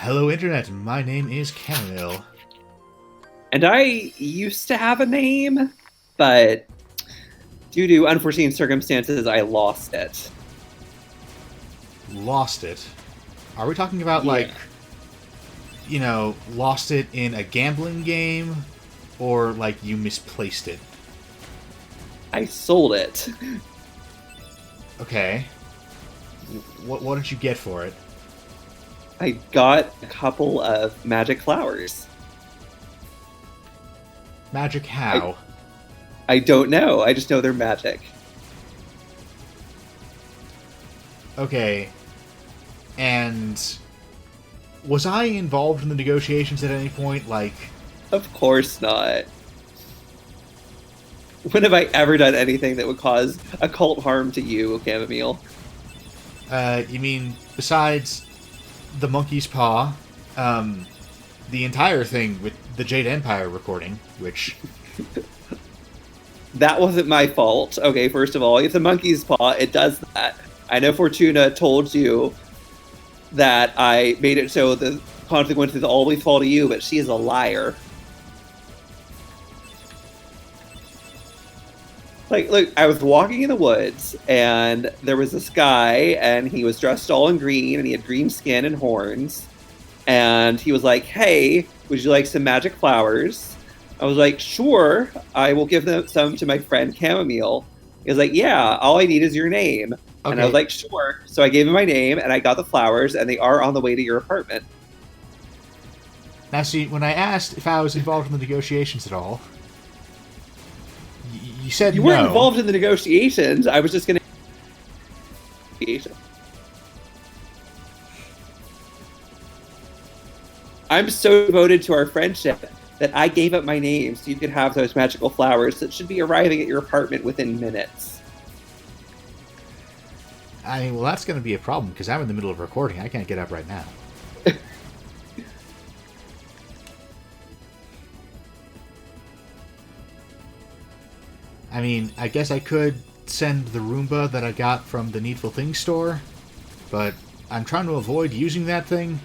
Hello, Internet. My name is Chamomile. And I used to have a name, but due to unforeseen circumstances, I lost it. Lost it. Are we talking about, Yeah. lost it in a gambling game? Or, you misplaced it? I sold it. Okay. What did you get for it? I got a couple of magic flowers. Magic how? I don't know. I just know they're magic. Okay. And was I involved in the negotiations at any point? Of course not. When have I ever done anything that would cause occult harm to you, Chamomile? You mean besides the monkey's paw, the entire thing with the Jade Empire recording, which... That wasn't my fault. Okay, first of all, it's a monkey's paw. It does that. I know Fortuna told you that I made it so the consequences always fall to you, but she is a liar. Look, I was walking in the woods, and there was this guy, and he was dressed all in green, and he had green skin and horns. And he was like, "Hey, would you like some magic flowers?" I was like, "Sure, I will give them some to my friend Chamomile." He was like, "Yeah, all I need is your name." Okay. And I was like, "Sure." So I gave him my name, and I got the flowers, and they are on the way to your apartment. Now, see, when I asked if I was involved in the negotiations at all, you said You no. weren't involved in the negotiations. I was just going to... I'm so devoted to our friendship that I gave up my name so you could have those magical flowers that should be arriving at your apartment within minutes. I mean, well, that's going to be a problem, because I'm in the middle of recording. I can't get up right now. I mean, I guess I could send the Roomba that I got from the Needful Things store, but I'm trying to avoid using that thing.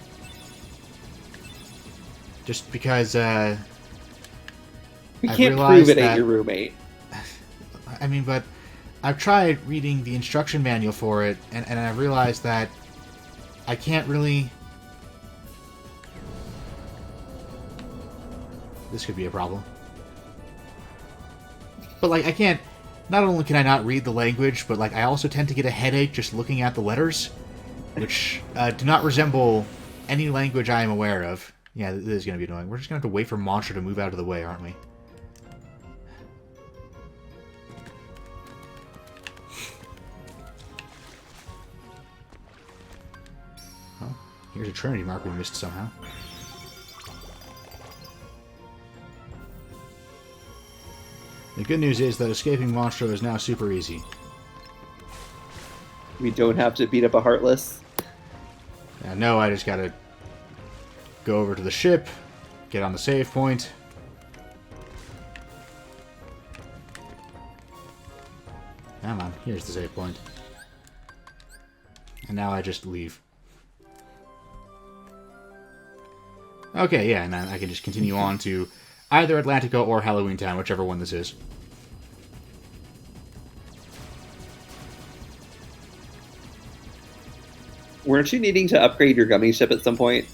Just because, You I've can't realized prove it that- ain't your roommate. I mean, but I've tried reading the instruction manual for it, and I've realized that I can't really... This could be a problem. But, I can't... Not only can I not read the language, but, I also tend to get a headache just looking at the letters, which do not resemble any language I am aware of. Yeah, this is going to be annoying. We're just going to have to wait for Monster to move out of the way, aren't we? Oh, here's a Trinity mark we missed somehow. The good news is that escaping Monstro is now super easy. We don't have to beat up a Heartless. Yeah, no, I just gotta go over to the ship, get on the save point. Come on, here's the save point. And now I just leave. Okay, yeah, and then I can just continue on to either Atlantica or Halloween Town, whichever one this is. Weren't you needing to upgrade your gummy ship at some point?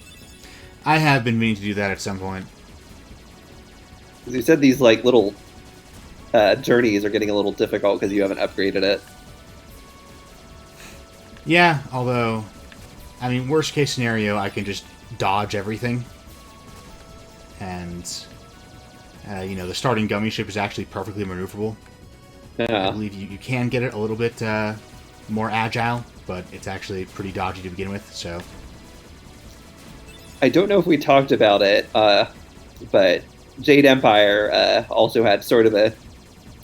I have been meaning to do that at some point. Because you said these little journeys are getting a little difficult because you haven't upgraded it. Yeah, although, I mean, worst case scenario, I can just dodge everything. And, the starting gummy ship is actually perfectly maneuverable. I Yeah. believe you can get it a little bit more agile, but it's actually pretty dodgy to begin with, so... I don't know if we talked about it, but Jade Empire also had sort of a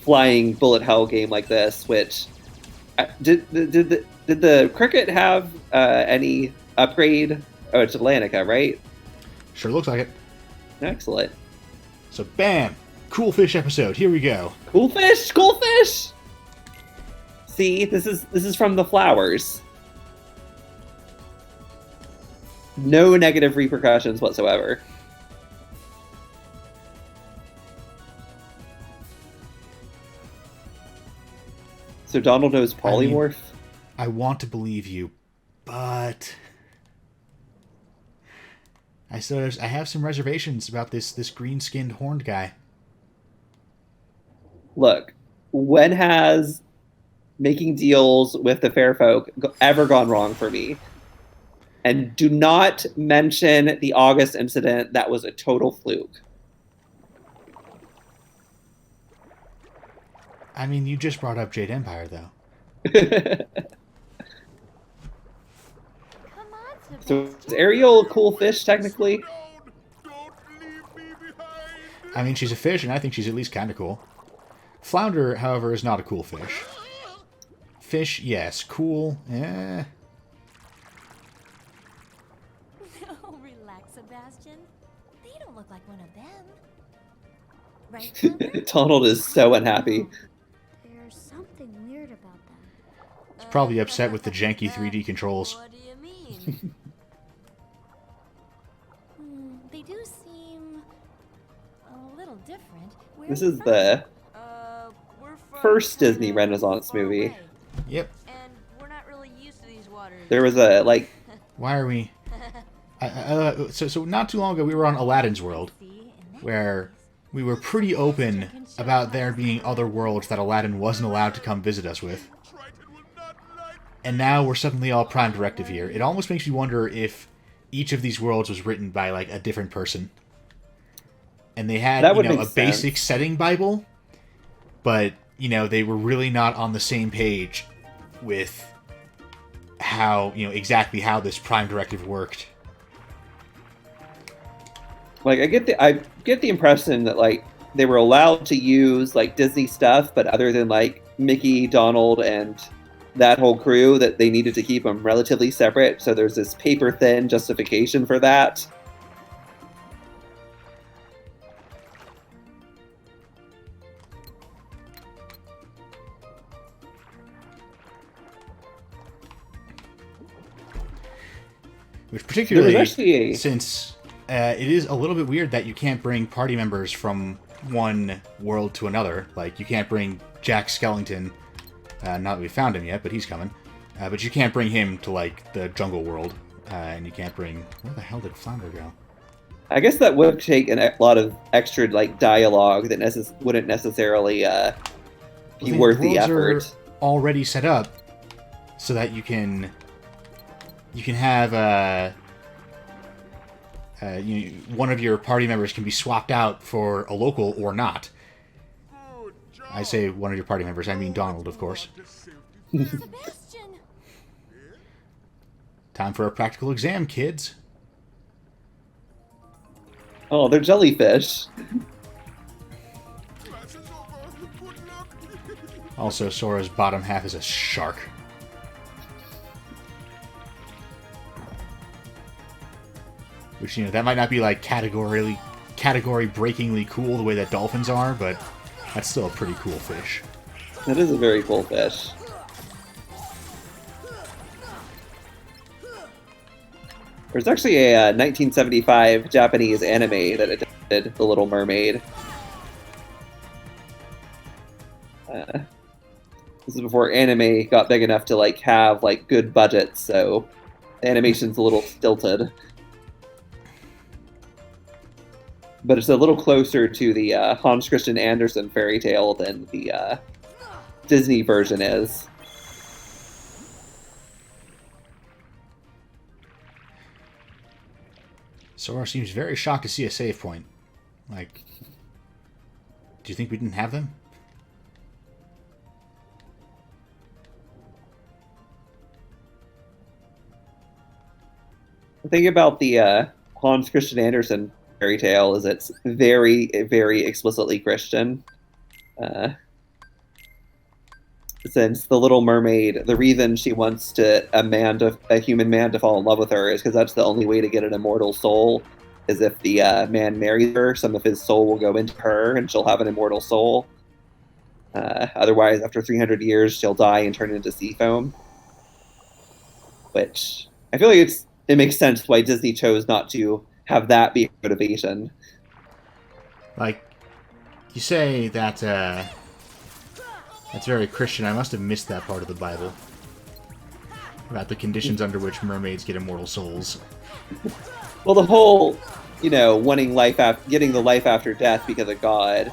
flying bullet hell game like this, which... Did the Cricket have any upgrade? Oh, it's Atlantica, right? Sure looks like it. Excellent. So, bam! Cool fish episode, here we go. Cool fish! Cool fish! See, this is from the flowers. No negative repercussions whatsoever. So Donald knows I mean, polymorph? I want to believe you, but I have some reservations about this green skinned horned guy. Look, when has making deals with the fair folk ever gone wrong for me? And do not mention the August incident. That was a total fluke. I mean, you just brought up Jade Empire, though. Come on, So is Sebastian. Ariel a cool fish technically? I mean, she's a fish, and I think she's at least kind of cool. Flounder, however, is not a cool fish. Fish, yes. Cool, eh. Oh, relax, Sebastian. They don't look like one of them. Right, Flounder? Donald is so unhappy. There's something weird about them. He's probably upset with the janky 3D controls. What do you mean? They do seem a little different. Where This are you is from? the We're from first Disney kinda Renaissance far movie. away, Yep. and we're not really used to these waters. There was a, like, Why are we... So not too long ago, we were on Aladdin's world, where we were pretty open about there being other worlds that Aladdin wasn't allowed to come visit us with. And now we're suddenly all Prime Directive here. It almost makes me wonder if each of these worlds was written by, like, a different person. And they had, That would a make basic sense. setting Bible, but, they were really not on the same page with how, exactly how this Prime Directive worked. like I get the impression that, like, they were allowed to use, like, Disney stuff, but other than, like, Mickey, Donald, and that whole crew, that they needed to keep them relatively separate. So there's this paper thin justification for that. Which particularly, There was actually a- since it is a little bit weird that you can't bring party members from one world to another. Like, you can't bring Jack Skellington, not that we found him yet, but he's coming. But you can't bring him to, like, the jungle world. And you can't bring... Where the hell did Flounder go? I guess that would take a lot of extra, like, dialogue that wouldn't necessarily be worth the worlds effort. are already set up so that you can have one of your party members can be swapped out for a local or not. I say one of your party members, I mean Donald, of course. Sebastian! Time for a practical exam, kids. Oh, they're jellyfish. Also, Sora's bottom half is a shark. Which, that might not be, like, category-breakingly cool the way that dolphins are, but that's still a pretty cool fish. That is a very cool fish. There's actually a 1975 Japanese anime that adapted The Little Mermaid. This is before anime got big enough to, like, have, like, good budgets, so the animation's a little stilted. But it's a little closer to the Hans Christian Andersen fairy tale than the Disney version is. Sora seems very shocked to see a save point. Like, do you think we didn't have them? The thing about the Hans Christian Andersen fairy tale is it's very, very explicitly Christian. Since the Little Mermaid, the reason she wants a human man to fall in love with her is because that's the only way to get an immortal soul. Is if the man marries her, some of his soul will go into her, and she'll have an immortal soul. Otherwise, after 300 years, she'll die and turn into sea foam. Which I feel like it's it makes sense why Disney chose not to have that be a motivation. Like, you say that, that's very Christian. I must have missed that part of the Bible. About the conditions under which mermaids get immortal souls. Well, the whole, wanting getting the life after death because of God.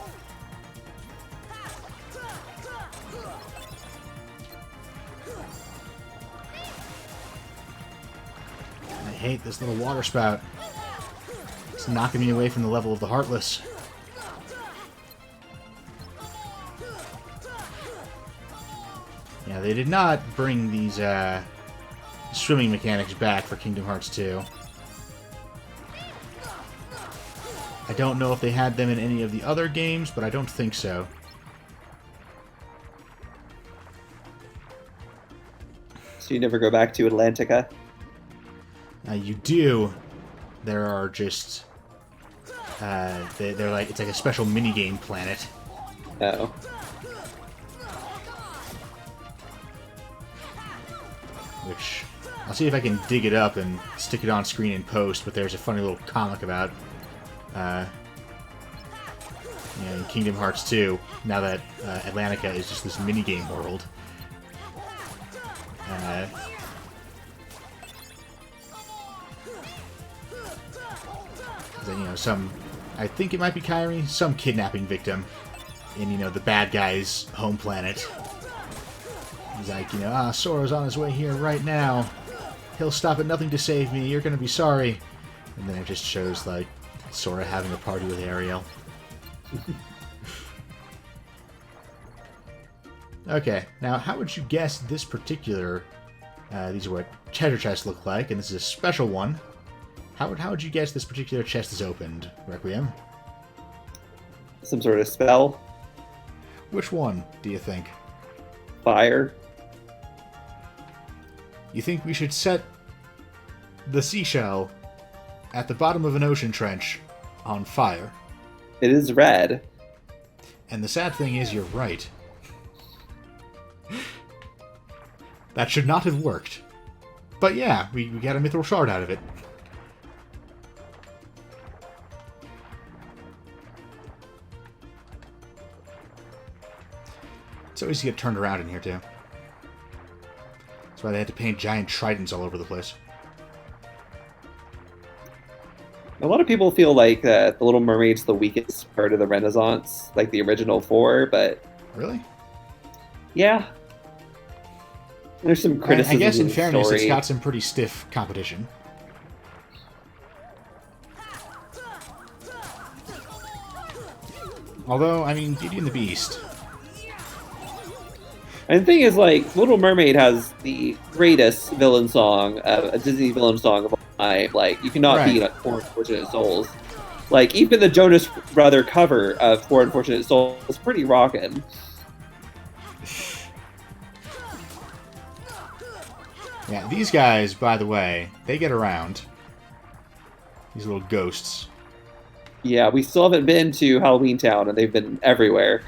I hate this little water spout. It's knocking me away from the level of the Heartless. Yeah, they did not bring these swimming mechanics back for Kingdom Hearts 2. I don't know if they had them in any of the other games, but I don't think so. So you never go back to Atlantica? You do. There are just... they're like... It's like a special minigame planet. Oh. Which... I'll see if I can dig it up and stick it on screen in post, but there's a funny little comic about... in Kingdom Hearts 2, now that Atlantica is just this minigame world. I think it might be Kairi, some kidnapping victim in, the bad guy's home planet. He's like, Sora's on his way here right now. He'll stop at nothing to save me. You're gonna be sorry. And then it just shows, like, Sora having a party with Ariel. Okay, now how would you guess this particular... these are what treasure chests look like, and this is a special one. How would you guess this particular chest is opened, Requiem? Some sort of spell? Which one, do you think? Fire? You think we should set the seashell at the bottom of an ocean trench on fire? It is red. And the sad thing is, you're right. That should not have worked. But yeah, we got a mithril shard out of it. It's always get turned around in here, too. That's why they had to paint giant tridents all over the place. A lot of people feel like The Little Mermaid's the weakest part of the Renaissance, like the original 4, but... Really? Yeah. There's some criticism. I guess, in the fairness, story. It's got some pretty stiff competition. Although, I mean, Beauty and the Beast... And the thing is, like, Little Mermaid has the greatest villain song, a Disney villain song of all time. Like, you cannot beat like, Four Unfortunate Souls. Like, even the Jonas Brother cover of Four Unfortunate Souls is pretty rockin'. Yeah, these guys, by the way, they get around. These little ghosts. Yeah, we still haven't been to Halloween Town, and they've been everywhere.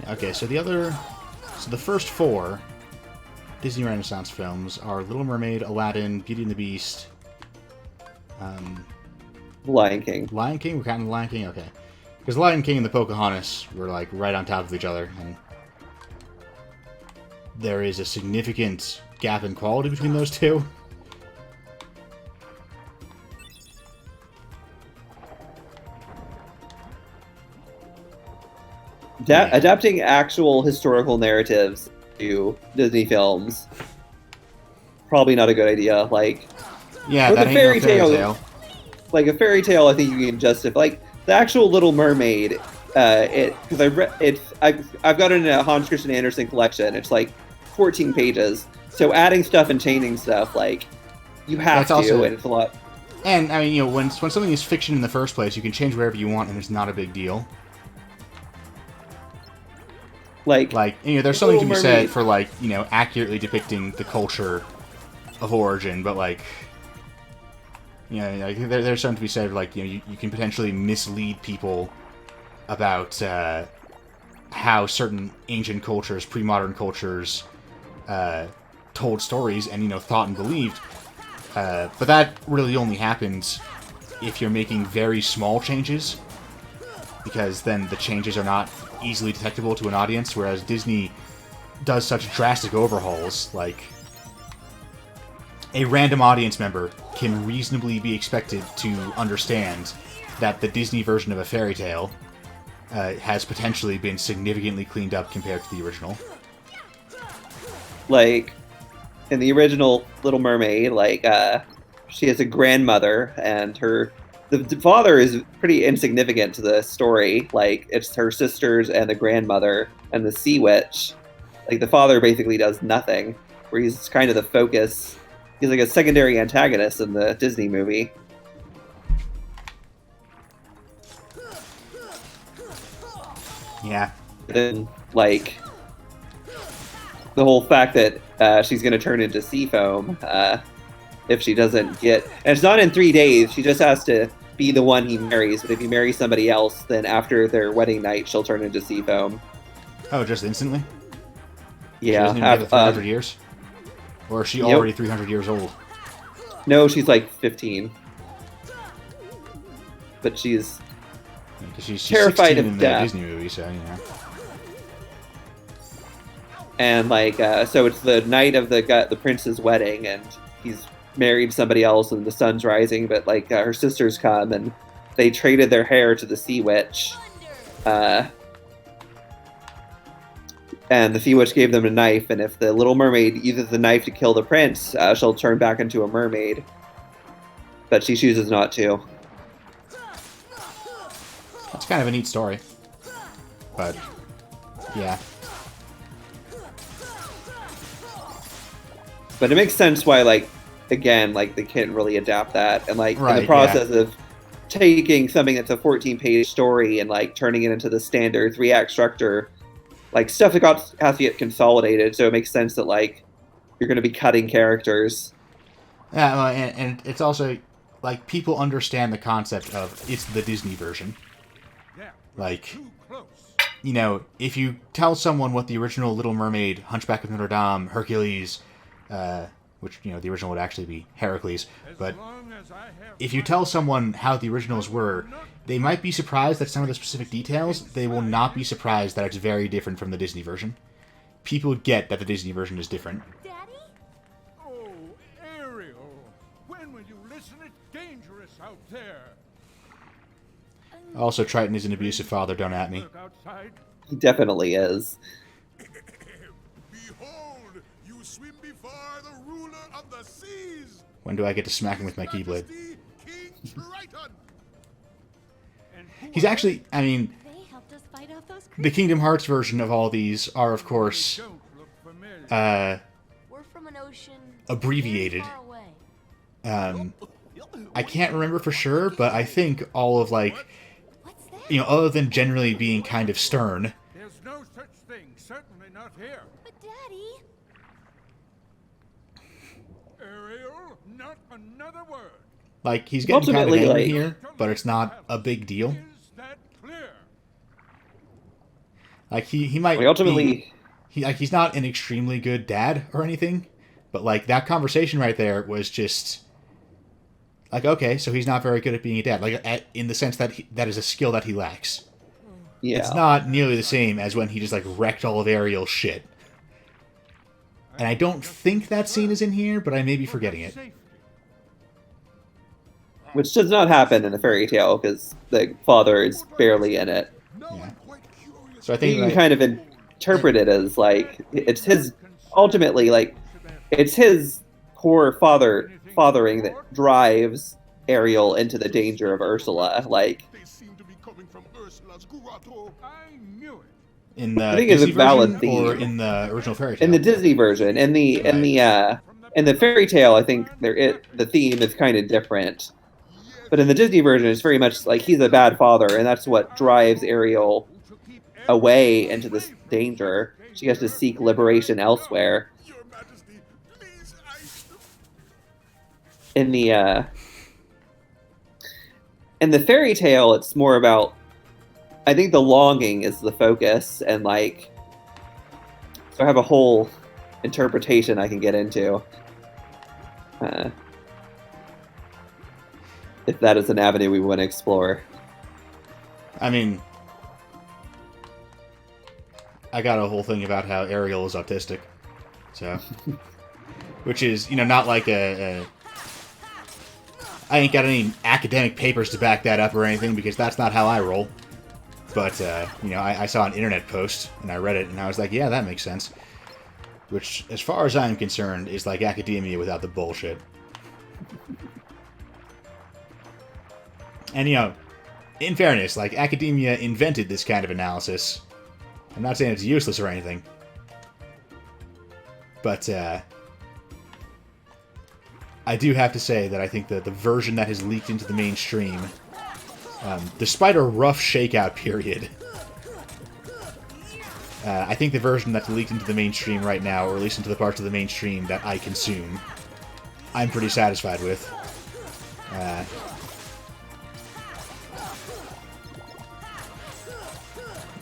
Okay, so the first 4 Disney Renaissance films are Little Mermaid, Aladdin, Beauty and the Beast, Lion King. Lion King? We're counting the Lion King? Okay. Because Lion King and the Pocahontas were, like, right on top of each other, and there is a significant gap in quality between those two. Adapting actual historical narratives to Disney films, probably not a good idea. Like, yeah, with that a ain't fairy no fairy tale, tale. like a fairy tale, I think you can justify. Like the actual Little Mermaid, because I've got it in a Hans Christian Andersen collection. It's like 14 pages. So adding stuff and changing stuff, like you have That's to, also, and it's a lot. And I mean, when something is fiction in the first place, you can change whatever you want, and it's not a big deal. Like, there's something to be Little said Mermaid. for, like, accurately depicting the culture of origin, but, like, there's something to be said for, like, you can potentially mislead people about how certain ancient cultures, pre-modern cultures, told stories and, thought and believed. But that really only happens if you're making very small changes, because then the changes are not easily detectable to an audience, whereas Disney does such drastic overhauls. Like, a random audience member can reasonably be expected to understand that the Disney version of a fairy tale has potentially been significantly cleaned up compared to the original. Like, in the original Little Mermaid, like, she has a grandmother, and the father is pretty insignificant to the story. Like, it's her sisters and the grandmother and the sea witch. Like, the father basically does nothing, where he's kind of the focus. He's like a secondary antagonist in the Disney movie. Yeah. Then, like, the whole fact that she's going to turn into sea foam if she doesn't get... And it's not in 3 days. She just has to be the one he marries. But if he marries somebody else, then after their wedding night, she'll turn into sea foam. Oh, just instantly? Yeah. She doesn't even get the 300 years? Or is she Yep. already 300 years old? No, she's like 15. But she's... Because she's Terrified 16 of in the death. Disney movie, so, And, like, so it's the night of the prince's wedding, and he's married somebody else, and the sun's rising, but, like, her sisters come, and they traded their hair to the sea witch. And the sea witch gave them a knife, and if the Little Mermaid uses the knife to kill the prince, she'll turn back into a mermaid. But she chooses not to. That's kind of a neat story. But, yeah. But it makes sense why, like, again, like, they can't really adapt that. And, like, in Right, the process of taking something that's a 14-page story and, like, turning it into the standard 3-act structure, like, stuff that has to get consolidated, so it makes sense that, like, you're going to be cutting characters. Yeah, well, and it's also, like, people understand the concept of it's the Disney version. Like, if you tell someone what the original Little Mermaid, Hunchback of Notre Dame, Hercules, which, the original would actually be Heracles, but if you tell someone how the originals were, they might be surprised at some of the specific details. They will not be surprised that it's very different from the Disney version. People get that the Disney version is different. Daddy? Oh, Ariel, when will you listen? It's dangerous out there. Also, Triton is an abusive father, don't at me. Look outside. He definitely is. Behold, you swim before the ruler of the seas. When do I get to smack him with my Keyblade? Majesty, King Triton. And who He's are actually, I mean, They helped us fight off those the creatures. Kingdom Hearts version of all these are, of course, they? Don't look familiar. We're from an ocean abbreviated. far away. I can't remember for sure, but I think all of, like, What's that? other than generally being kind of stern, There's no such thing. Certainly not here. But Daddy, Ariel, not another word. like, he's getting kind of Ultimately, angry like- here, but it's not a big deal. Is that clear? Like, he might Like, ultimately, he's not an extremely good dad or anything, but, like, that conversation right there was just, like, okay, so he's not very good at being a dad. Like, in the sense that that is a skill that he lacks. yeah. It's not nearly the same as when he just, like, wrecked all of Ariel's shit. And I don't think that scene is in here, but I may be forgetting it. Safety. Which does not happen in the fairy tale, because the father is barely in it. Now Yeah. I'm quite curious. So I You think, can like, kind of interpret it as, like, it's his, ultimately, like, it's his poor fathering that drives Ariel into the danger of Ursula. Like, They seem to be coming from Ursula's grotto. I knew it. in the I think it's a Disney valid version or theme. in the original fairy tale? in the Disney version, in the fairy tale, I think the theme is kind of different. But in the Disney version, it's very much like he's a bad father, and that's what drives Ariel away into this danger. She has to seek liberation elsewhere. Your Majesty, please, In the fairy tale, it's more about, I think the longing is the focus, and like, so I have a whole interpretation I can get into. If that is an avenue we want to explore. I mean, I got a whole thing about how Ariel is autistic, so, which is, not like I ain't got any academic papers to back that up or anything, because that's not how I roll. But, I saw an internet post, and I read it, and I was like, yeah, that makes sense. Which, as far as I'm concerned, is like academia without the bullshit. And, in fairness, like, academia invented this kind of analysis. I'm not saying it's useless or anything. But, I do have to say that I think that the version that has leaked into the mainstream, despite a rough shakeout period, I think the version that's leaked into the mainstream right now, or at least into the parts of the mainstream that I consume, I'm pretty satisfied with.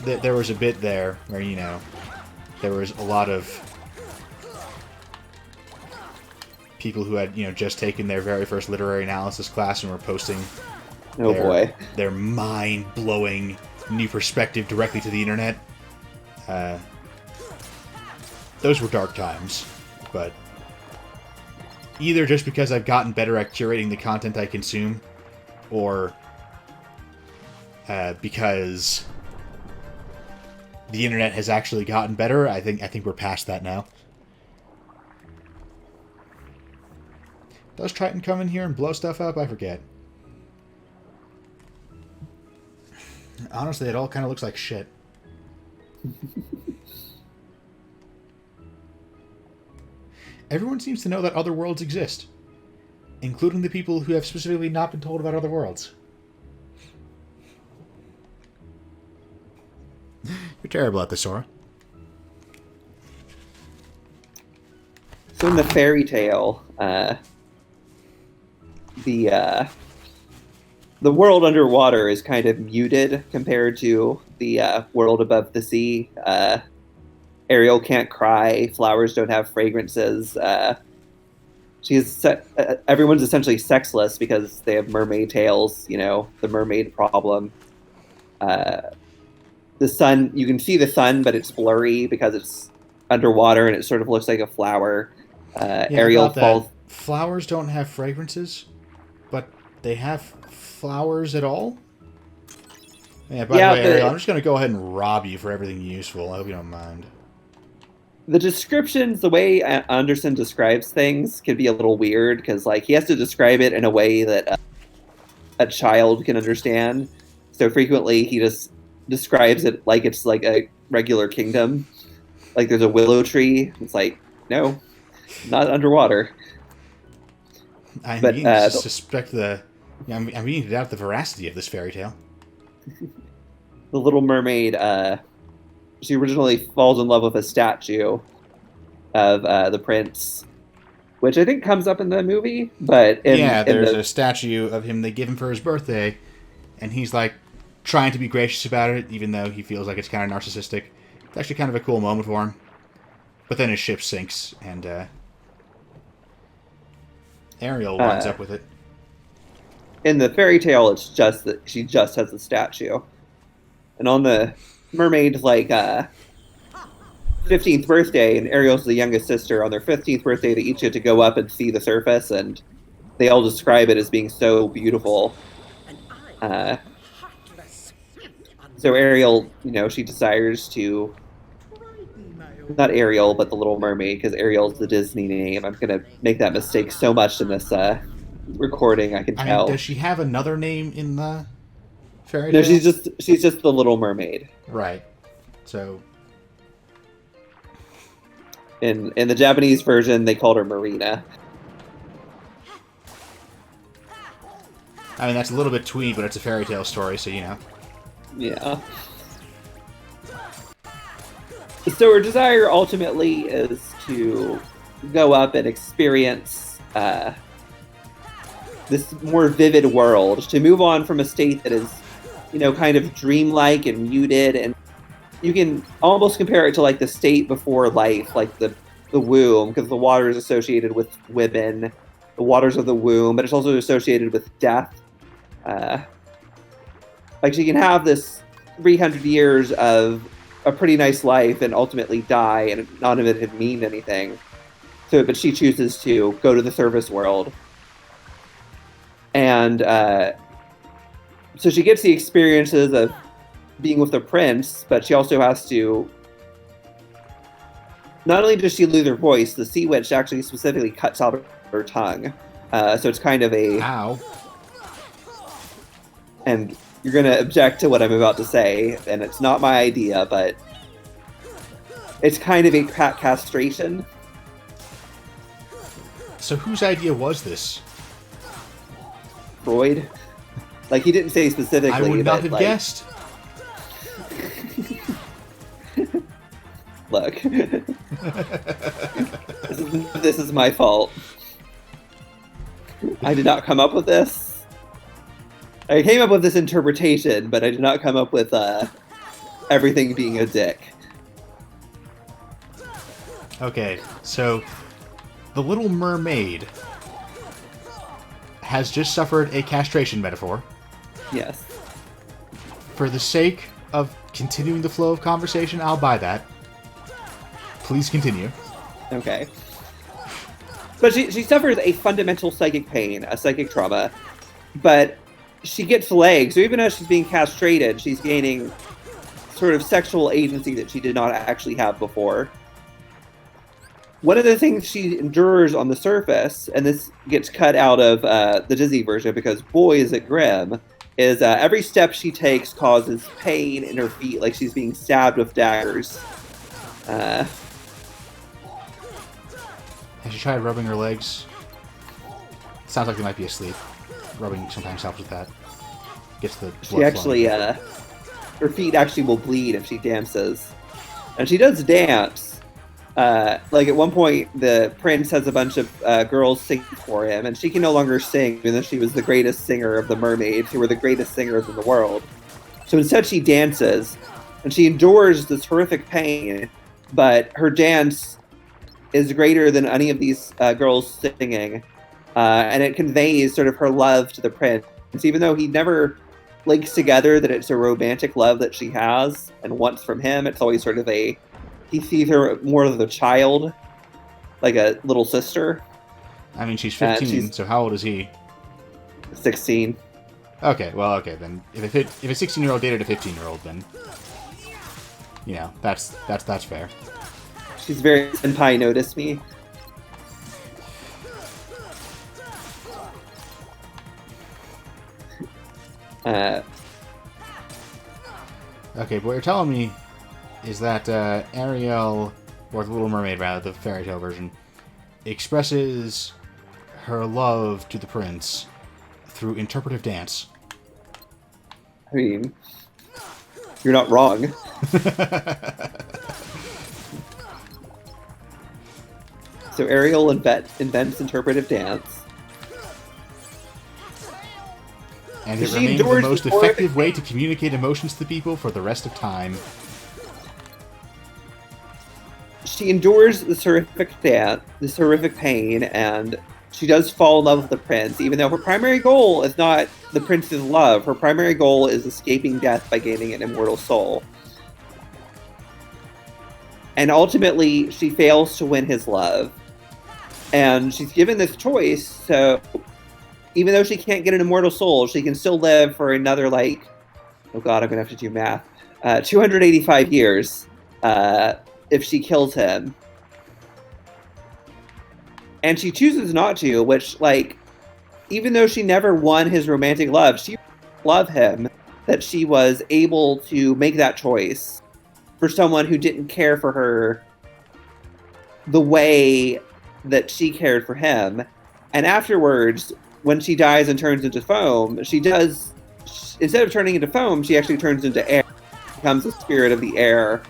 There was a bit there where, there was a lot of people who had, just taken their very first literary analysis class and were posting their mind-blowing new perspective directly to the internet. Those were dark times, but either just because I've gotten better at curating the content I consume, or because the internet has actually gotten better, I think we're past that now. Does Triton come in here and blow stuff up? I forget. Honestly, it all kind of looks like shit. Everyone seems to know that other worlds exist, including the people who have specifically not been told about other worlds. You're terrible at this, Sora. So in the fairy tale, the world underwater is kind of muted compared to the world above the sea. Ariel can't cry. Flowers don't have fragrances. Everyone's essentially sexless because they have mermaid tails. The mermaid problem. The sun, you can see the sun, but it's blurry because it's underwater and it sort of looks like a flower. Ariel falls. Flowers don't have fragrances, but they have flowers at all? Yeah, by the way, Ariel, I'm just going to go ahead and rob you for everything useful. I hope you don't mind. The descriptions, the way Anderson describes things, can be a little weird because, like, he has to describe it in a way that a child can understand. So frequently, he just describes it like it's like a regular kingdom. Like there's a willow tree. It's like, no, not underwater. I'm beginning to suspect I'm beginning to doubt the veracity of this fairy tale. The Little Mermaid, she originally falls in love with a statue of the prince, which I think comes up in the movie. But there's a statue of him they give him for his birthday, and he's like trying to be gracious about it, even though he feels like it's kind of narcissistic. It's actually kind of a cool moment for him. But then his ship sinks, and Ariel winds up with it. In the fairy tale, it's just that she just has a statue. And on the mermaid's 15th birthday, and Ariel's the youngest sister, on their 15th birthday, they each get to go up and see the surface, and they all describe it as being so beautiful. So Ariel, she desires to... Not Ariel, but the Little Mermaid, because Ariel's the Disney name. I'm going to make that mistake so much in this recording, I can tell. I mean, does she have another name in the fairy tale? No, she's just the Little Mermaid. Right. So... In the Japanese version, they called her Marina. I mean, that's a little bit twee, but it's a fairy tale story, so Yeah. So her desire ultimately is to go up and experience this more vivid world, to move on from a state that is, kind of dreamlike and muted, and you can almost compare it to like the state before life, like the womb, because the water is associated with women, the waters of the womb, but it's also associated with death. Like she can have this 300 years of a pretty nice life and ultimately die, and none of it had mean anything. So, but she chooses to go to the service world. And so she gets the experiences of being with the prince, but she also has to... Not only does she lose her voice, the sea witch actually specifically cuts out her tongue. So it's kind of a... Ow. And you're going to object to what I'm about to say, and it's not my idea, but it's kind of a castration. So whose idea was this? Freud. Like, he didn't say specifically, I would not but, have guessed. Look. This is my fault. I did not come up with this. I came up with this interpretation, but I did not come up with everything being a dick. Okay, so the Little Mermaid has just suffered a castration metaphor. Yes. For the sake of continuing the flow of conversation, I'll buy that. Please continue. Okay. But she suffers a fundamental psychic pain, a psychic trauma, but she gets legs. So even as she's being castrated, she's gaining sort of sexual agency that she did not actually have before. One of the things she endures on the surface, and this gets cut out of the Disney version because boy is it grim, is every step she takes causes pain in her feet, like she's being stabbed with daggers. Has she tried rubbing her legs? Sounds like they might be asleep. Rubbing sometimes helps with that. Gets the blood She actually, flowing. her feet actually will bleed if she dances. And she does dance. Like at one point, the prince has a bunch of girls sing for him, and she can no longer sing, even though she was the greatest singer of the mermaids, who were the greatest singers in the world. So instead, she dances, and she endures this horrific pain, but her dance is greater than any of these girls singing, and it conveys sort of her love to the prince, even though he never links together that it's a romantic love that she has and wants from him. It's always sort of he sees her more as a child, like a little sister. I mean, she's 15, so how old is he? 16. Okay, well, okay, then. If a 16-year-old dated a 15-year-old, then... that's fair. She's very senpai notice me. Okay, but what you're telling me is that Ariel, or the Little Mermaid, rather, the fairy tale version, expresses her love to the prince through interpretive dance. I mean, you're not wrong. So Ariel invents interpretive dance. And it She remains the endures most the horrific effective way to communicate emotions to people for the rest of time. She endures this horrific dance, this horrific pain, and she does fall in love with the prince, even though her primary goal is not the prince's love. Her primary goal is escaping death by gaining an immortal soul. And ultimately, she fails to win his love. And she's given this choice, so even though she can't get an immortal soul, she can still live for another, like, oh god, I'm gonna have to do math, 285 years, if she kills him. And she chooses not to, which, like, even though she never won his romantic love, she loved him, that she was able to make that choice for someone who didn't care for her the way that she cared for him. And afterwards, when she dies and turns into foam, she does, instead of turning into foam, she actually turns into air, becomes the spirit of the air,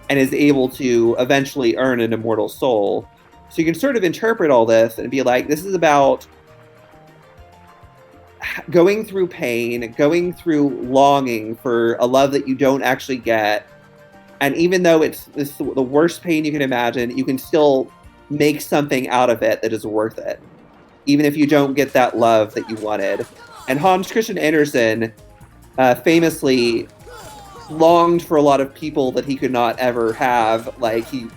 and is able to eventually earn an immortal soul. So you can sort of interpret all this and be like, this is about going through pain, going through longing for a love that you don't actually get. And even though it's the worst pain you can imagine, you can still make something out of it that is worth it, even if you don't get that love that you wanted. And Hans Christian Andersen famously longed for a lot of people that he could not ever have. Like, he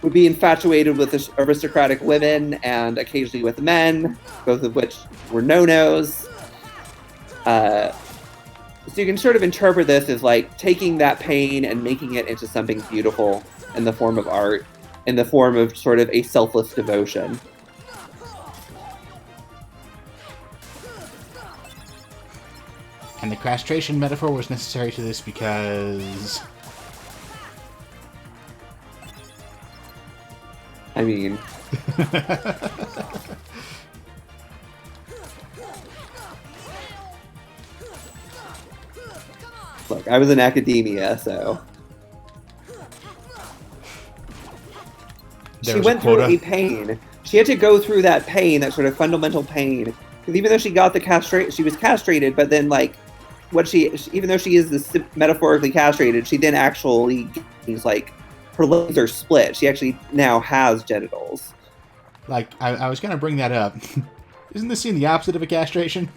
would be infatuated with aristocratic women and occasionally with men, both of which were no-nos. So you can sort of interpret this as like taking that pain and making it into something beautiful in the form of art, in the form of sort of a selfless devotion. And the castration metaphor was necessary to this because... I mean... Look, I was in academia, so... She went through a pain. She had to go through that pain, that sort of fundamental pain. Because even though she got the castrate, she was castrated, but then, like, even though she is metaphorically castrated, she then actually gains, like, her legs are split. She actually now has genitals. Like, I was going to bring that up. Isn't this scene the opposite of a castration?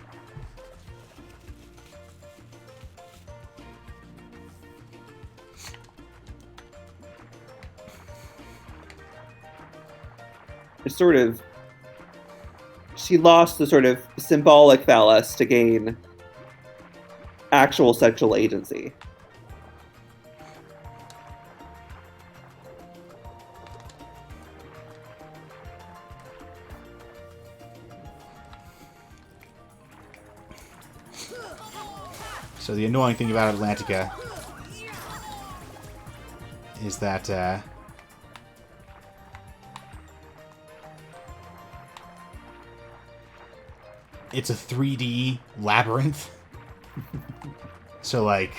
It's sort of... She lost the sort of symbolic phallus to gain actual sexual agency. So the annoying thing about Atlantica is that it's a 3D labyrinth. So, like,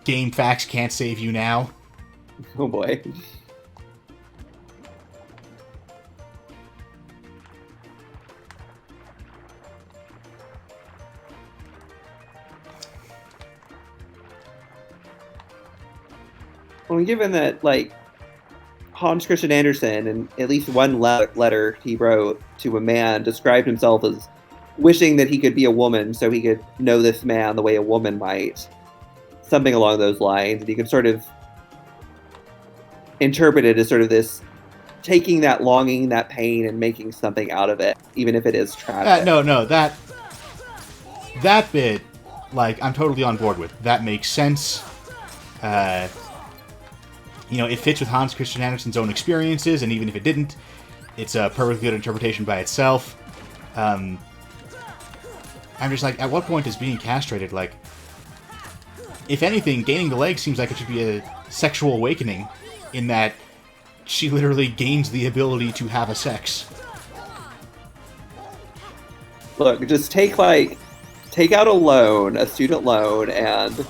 game facts can't save you now. Oh boy. Well, given that, like, Hans Christian Andersen, in at least one letter he wrote to a man, described himself as wishing that he could be a woman so he could know this man the way a woman might. Something along those lines. And you can sort of interpret it as sort of this taking that longing, that pain, and making something out of it, even if it is tragic. No, that bit, like, I'm totally on board with. That makes sense. You know, it fits with Hans Christian Andersen's own experiences, and even if it didn't, it's a perfectly good interpretation by itself. I'm just like, at what point is being castrated, like, if anything, gaining the leg seems like it should be a sexual awakening, in that she literally gains the ability to have a sex. Look, just take out a loan, a student loan, and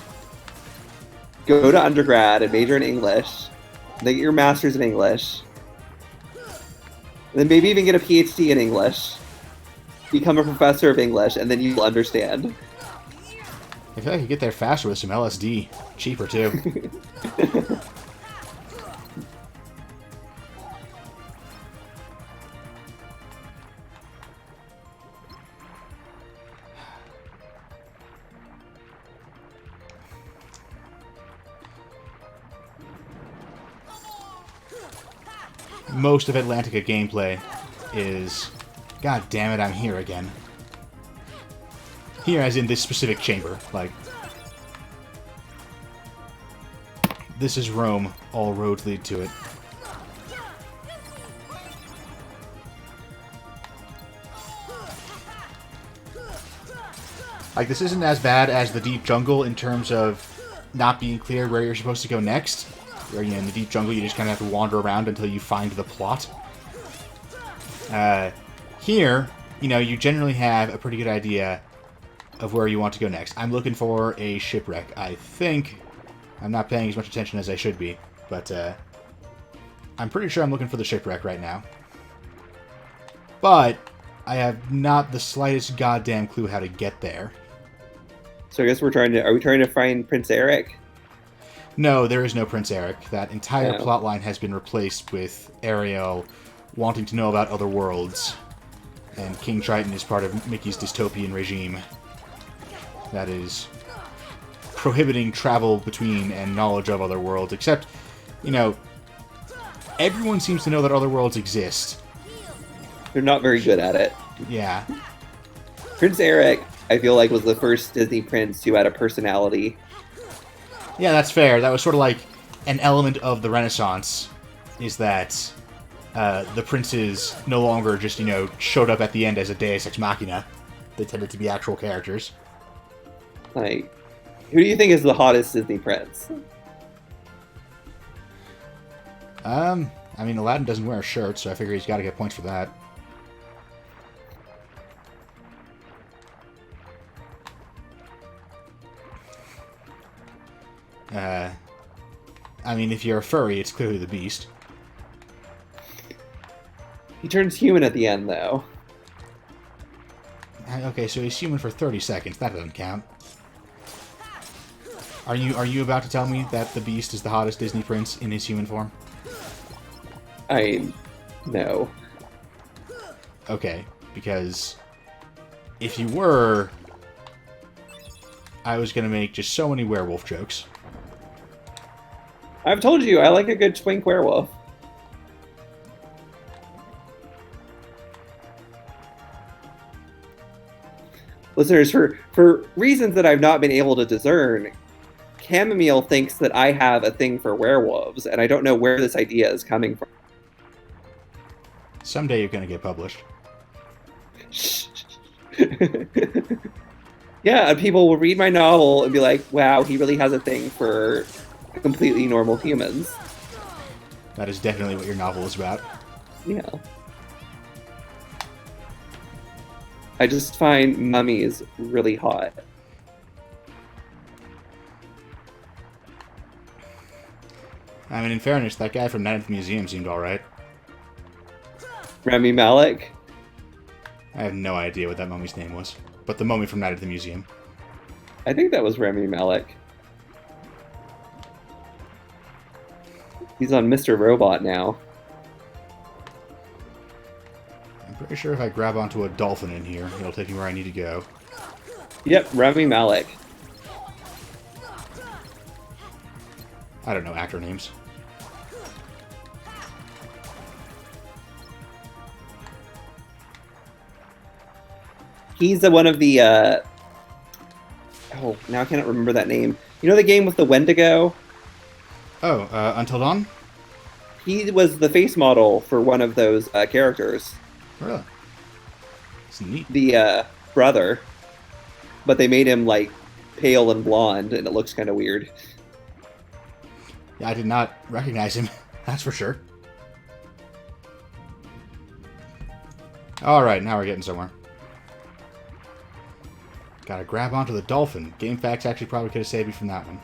go to undergrad and major in English, then get your master's in English, then maybe even get a PhD in English, become a professor of English, and then you'll understand. I feel like you get there faster with some LSD. Cheaper, too. Most of Atlantica gameplay is... God damn it, I'm here again. Here, as in this specific chamber. Like, this is Rome. All roads lead to it. Like, this isn't as bad as the deep jungle in terms of not being clear where you're supposed to go next. Where, you know, in the deep jungle, you just kind of have to wander around until you find the plot. Here, you know, you generally have a pretty good idea of where you want to go next. I'm looking for a shipwreck. I think I'm not paying as much attention as I should be, but I'm pretty sure I'm looking for the shipwreck right now. But I have not the slightest goddamn clue how to get there. So I guess are we trying to find Prince Eric? No, there is no Prince Eric. That entire Oh. plotline has been replaced with Ariel wanting to know about other worlds. And King Triton is part of Mickey's dystopian regime. That is prohibiting travel between and knowledge of other worlds, except, you know, everyone seems to know that other worlds exist. They're not very good at it. Yeah. Prince Eric, I feel like, was the first Disney prince who had a personality. Yeah, that's fair. That was sort of like an element of the Renaissance, is that the princes no longer just, you know, showed up at the end as a deus ex machina. They tended to be actual characters. Like, who do you think is the hottest Disney prince? I mean, Aladdin doesn't wear a shirt, so I figure he's got to get points for that. I mean, if you're a furry, it's clearly the Beast. He turns human at the end, though. Okay, so he's human for 30 seconds. That doesn't count. Are you about to tell me that the Beast is the hottest Disney prince in his human form? No. Okay, because if you were, I was gonna make just so many werewolf jokes. I've told you, I like a good twink werewolf. Listeners, for reasons that I've not been able to discern, Chamomile thinks that I have a thing for werewolves, and I don't know where this idea is coming from. Someday you're gonna get published. Yeah, and people will read my novel and be like, wow, he really has a thing for completely normal humans. That is definitely what your novel is about. Yeah. I just find mummies really hot. I mean, in fairness, that guy from Night at the Museum seemed alright. Rami Malek. I have no idea what that mummy's name was. But the mummy from Night at the Museum. I think that was Rami Malek. He's on Mr. Robot now. I'm pretty sure if I grab onto a dolphin in here, it'll take me where I need to go. Yep, Rami Malek. I don't know actor names. He's one of the, oh, now I cannot remember that name. You know the game with the Wendigo? Oh, Until Dawn? He was the face model for one of those characters. Really? It's neat. The brother. But they made him, like, pale and blonde, and it looks kind of weird. Yeah, I did not recognize him. That's for sure. Alright, now we're getting somewhere. Gotta grab onto the dolphin. GameFAQs actually probably could have saved me from that one.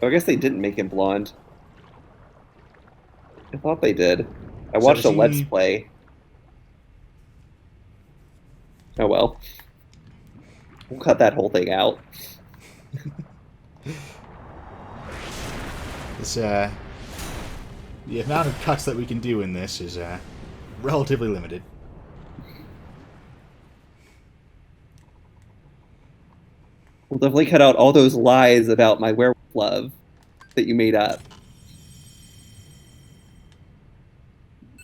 Oh, I guess they didn't make him blonde. I thought they did. I watched a Let's Play. Oh well. We'll cut that whole thing out. This, the amount of cuts that we can do in this is, relatively limited. We'll definitely cut out all those lies about my werewolf love that you made up.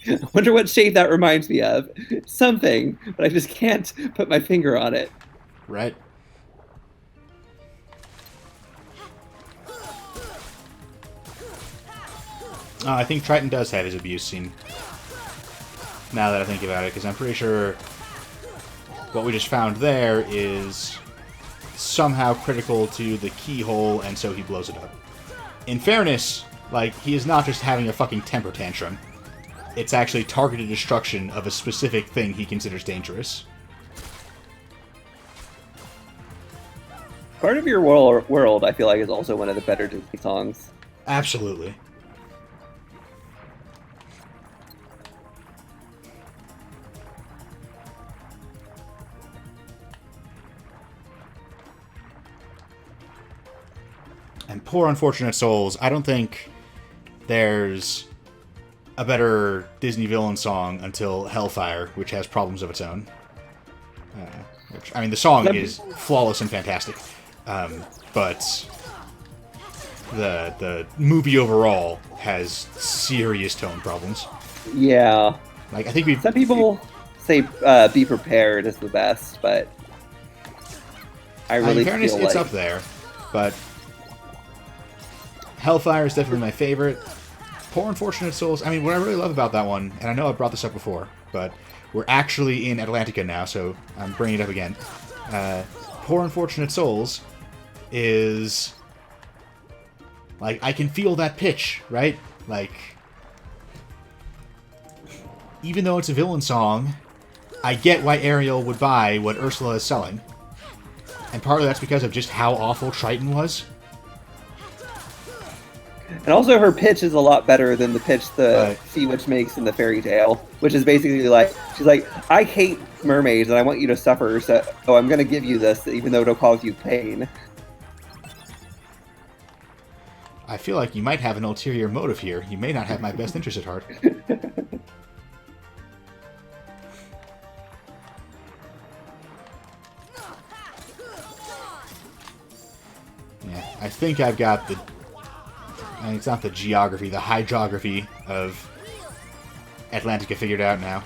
I wonder what shade that reminds me of. Something, but I just can't put my finger on it. Right? I think Triton does have his abuse scene. Now that I think about it, because I'm pretty sure what we just found there is somehow critical to the keyhole, and so he blows it up. In fairness, like, he is not just having a fucking temper tantrum. It's actually targeted destruction of a specific thing he considers dangerous. Part of Your World, I feel like, is also one of the better Disney songs. Absolutely. And Poor Unfortunate Souls, I don't think there's a better Disney villain song until Hellfire, which has problems of its own. Which, I mean, the song is flawless and fantastic, but the movie overall has serious tone problems. Yeah. Like, I think some people say Be Prepared is the best, but I really in fairness, feel it's like... up there, but Hellfire is definitely my favorite. Poor Unfortunate Souls, I mean, what I really love about that one, and I know I've brought this up before, but we're actually in Atlantica now, so I'm bringing it up again. Poor Unfortunate Souls is... like, I can feel that pitch, right? Like, even though it's a villain song, I get why Ariel would buy what Ursula is selling. And partly that's because of just how awful Triton was. And also her pitch is a lot better than the pitch the Sea Witch makes in the fairy tale, which is basically like, she's like, I hate mermaids and I want you to suffer, so I'm going to give you this, even though it'll cause you pain. I feel like you might have an ulterior motive here. You may not have my best interest at heart. Yeah, I think I've got the... I mean, it's not the geography, the hydrography of Atlantica figured out now.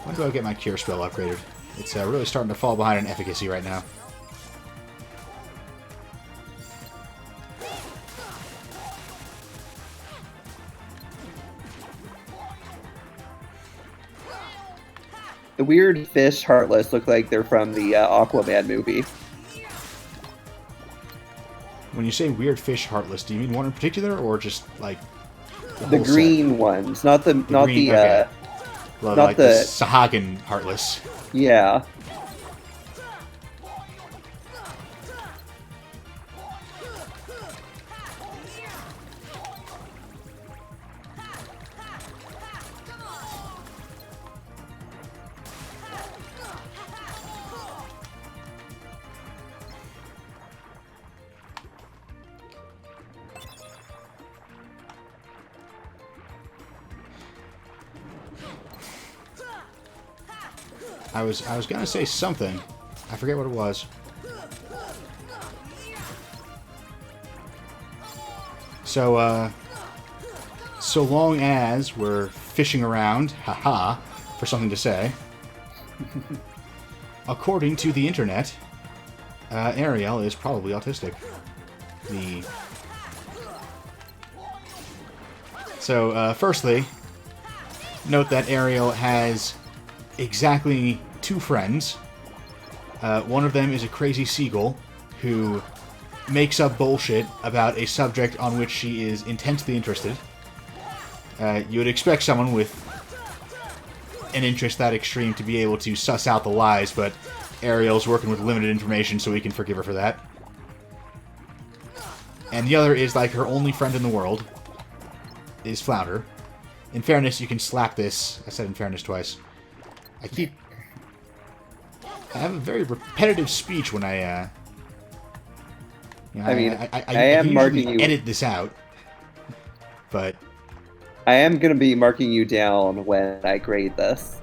When do I get my cure spell upgraded? It's really starting to fall behind in efficacy right now. The weird fish Heartless look like they're from the Aquaman movie. When you say weird fish Heartless, do you mean one in particular, or just like the green ones, not the well, not like the Sahagin Heartless. Yeah. I was gonna say something. I forget what it was. So so long as we're fishing around, haha, for something to say. According to the internet, Ariel is probably autistic. So firstly, note that Ariel has exactly 2 friends. One of them is a crazy seagull who makes up bullshit about a subject on which she is intensely interested. You would expect someone with an interest that extreme to be able to suss out the lies, but Ariel's working with limited information, so we can forgive her for that. And the other is like her only friend in the world, is Flounder. In fairness, you can slap this. I said in fairness twice. I have a very repetitive speech when I am marking you. Edit this out, but I am going to be marking you down when I grade this.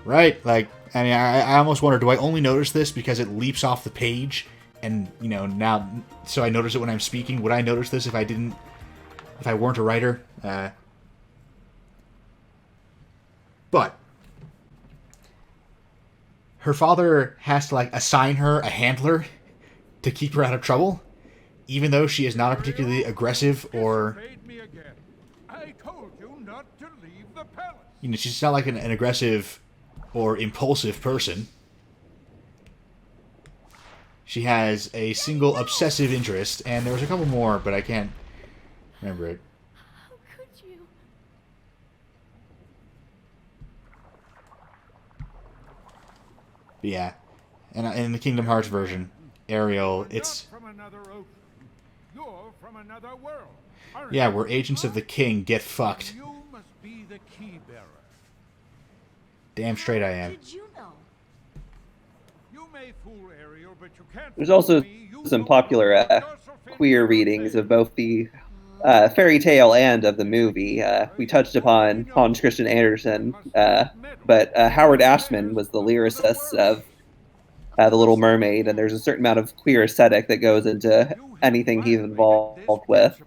Right, like, I mean, I almost wonder, do I only notice this because it leaps off the page, and, you know, now, so I notice it when I'm speaking? Would I notice this if I weren't a writer? But her father has to, like, assign her a handler to keep her out of trouble, even though she is not a particularly aggressive or... I told you not to leave the palace. You know, she's not like an aggressive or impulsive person. She has a single obsessive interest, and there was a couple more, but I can't remember it. How could you? But yeah, and in the Kingdom Hearts version, Ariel, You're it's... not from another ocean. You're from another world. aren't Yeah, you? we're agents of the king. Get fucked. You must be the key bearer. Damn straight I am. Did you know? You may fool Ariel, but you can't. There's fool also me. You some know popular what yourself in queer your readings face. of both the fairy tale and of the movie. We touched upon Hans Christian Andersen, but Howard Ashman was the lyricist of The Little Mermaid, and there's a certain amount of queer aesthetic that goes into anything he's involved with.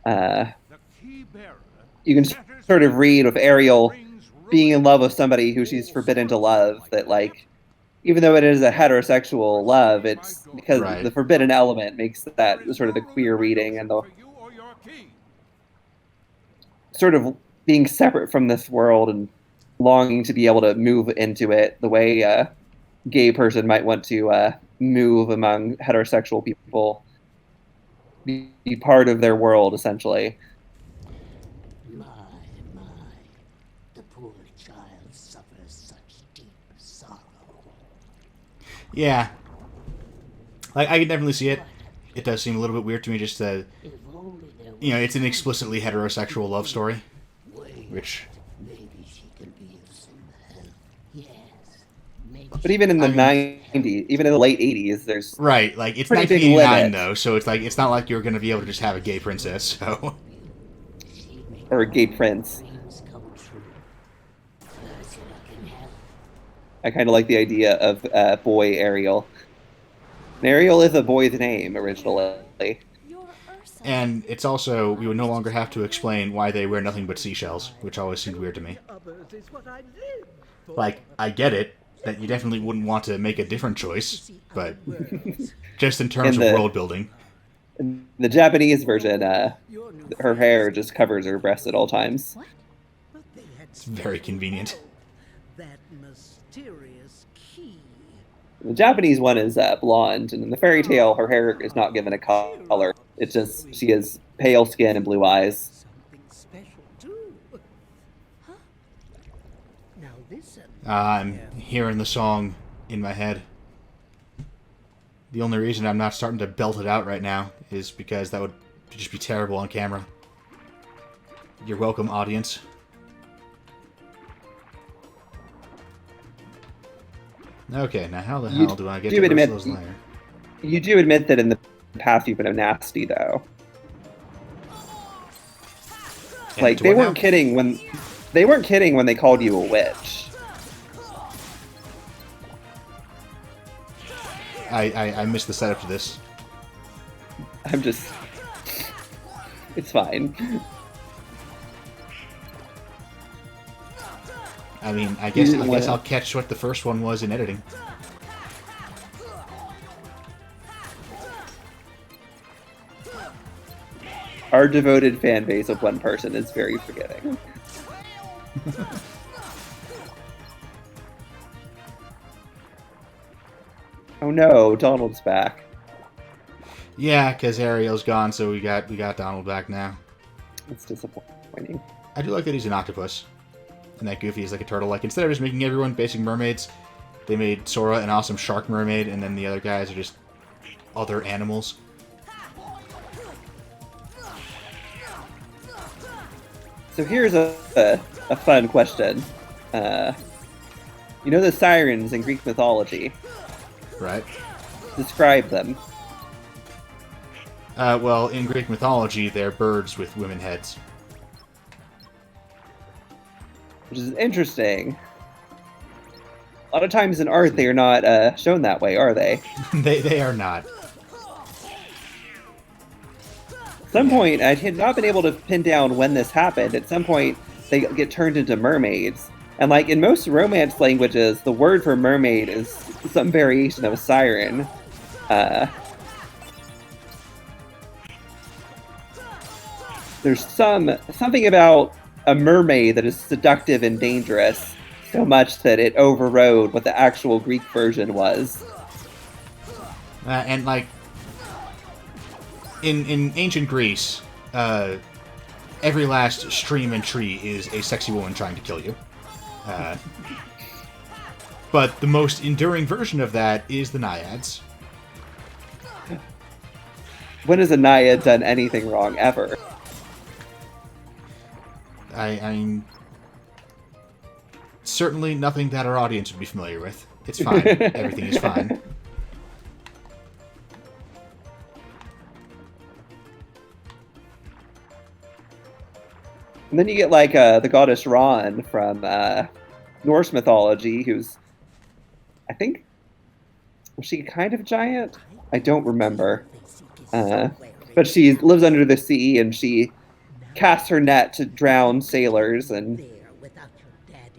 The key bearer You can shatters sort of read with Ariel brings being in ruin. love with somebody who she's forbidden to love, that like even though it is a heterosexual love, it's because Right. the forbidden element makes that sort of the queer reading and the For you or your key. sort of being separate from this world and longing to be able to move into it the way a gay person might want to move among heterosexual people, be part of their world essentially. My, the poor child suffers such deep sorrow. Yeah. Like, I can definitely see it. It does seem a little bit weird to me just that, If only there you know, it's an explicitly heterosexual love story. Wait, Which, maybe she can be of some help. Yes, maybe. But even in the I 90s, even in the late 80s, there's right, like, it's Pretty big 1989 limit. though, so it's like, it's not like you're gonna be able to just have a gay princess, so... she makes or a gay prince. dreams come true. Ursula can help. I kind of like the idea of boy Ariel. And Ariel is a boy's name originally. You're Ursa. And it's also, we would no longer have to explain why they wear nothing but seashells, which always seemed weird to me. Like, I get it, that you definitely wouldn't want to make a different choice, but just in terms In of the- world building. In the Japanese version, her hair just covers her breasts at all times. It's very convenient. That mysterious key. The Japanese one is blonde, and in the fairy tale, her hair is not given a color. It's just she has pale skin and blue eyes. Something special too. Now listen. I'm hearing the song in my head. The only reason I'm not starting to belt it out right now is because that would just be terrible on camera. You're welcome, audience. Okay, now how the You hell do I get do to admit- Ursula's lair? You do admit that in the past you've been a nasty, though. And Like to they what weren't now? kidding when they called you a witch. I missed the setup to this. I'm just. It's fine. I mean, I You guess didn't wanna- I'll catch what the first one was in editing. Our devoted fan base of one person is very forgiving. Oh no, Donald's back. Yeah, because Ariel's gone, so we got Donald back now. It's disappointing. I do like that he's an octopus, and that Goofy is like a turtle. Like, instead of just making everyone basic mermaids, they made Sora an awesome shark mermaid, and then the other guys are just other animals. So here's a fun question. You know the sirens in Greek mythology? Right? Describe them. Well, in Greek mythology, they're birds with women heads. Which is interesting. A lot of times in art, they are not shown that way, are they? They are not. At some point, I had not been able to pin down when this happened. At some point, they get turned into mermaids. And like in most Romance languages, the word for mermaid is some variation of a siren. There's something about a mermaid that is seductive and dangerous, so much that it overrode what the actual Greek version was. And like in ancient Greece, every last stream and tree is a sexy woman trying to kill you. But the most enduring version of that is the naiads. When has Anaya done anything wrong ever? I mean, certainly nothing that our audience would be familiar with. It's fine. Everything is fine. And then you get like the goddess Ran from Norse mythology, who's, I think, was she kind of giant? I don't remember. But she lives under the sea and she casts her net to drown sailors. And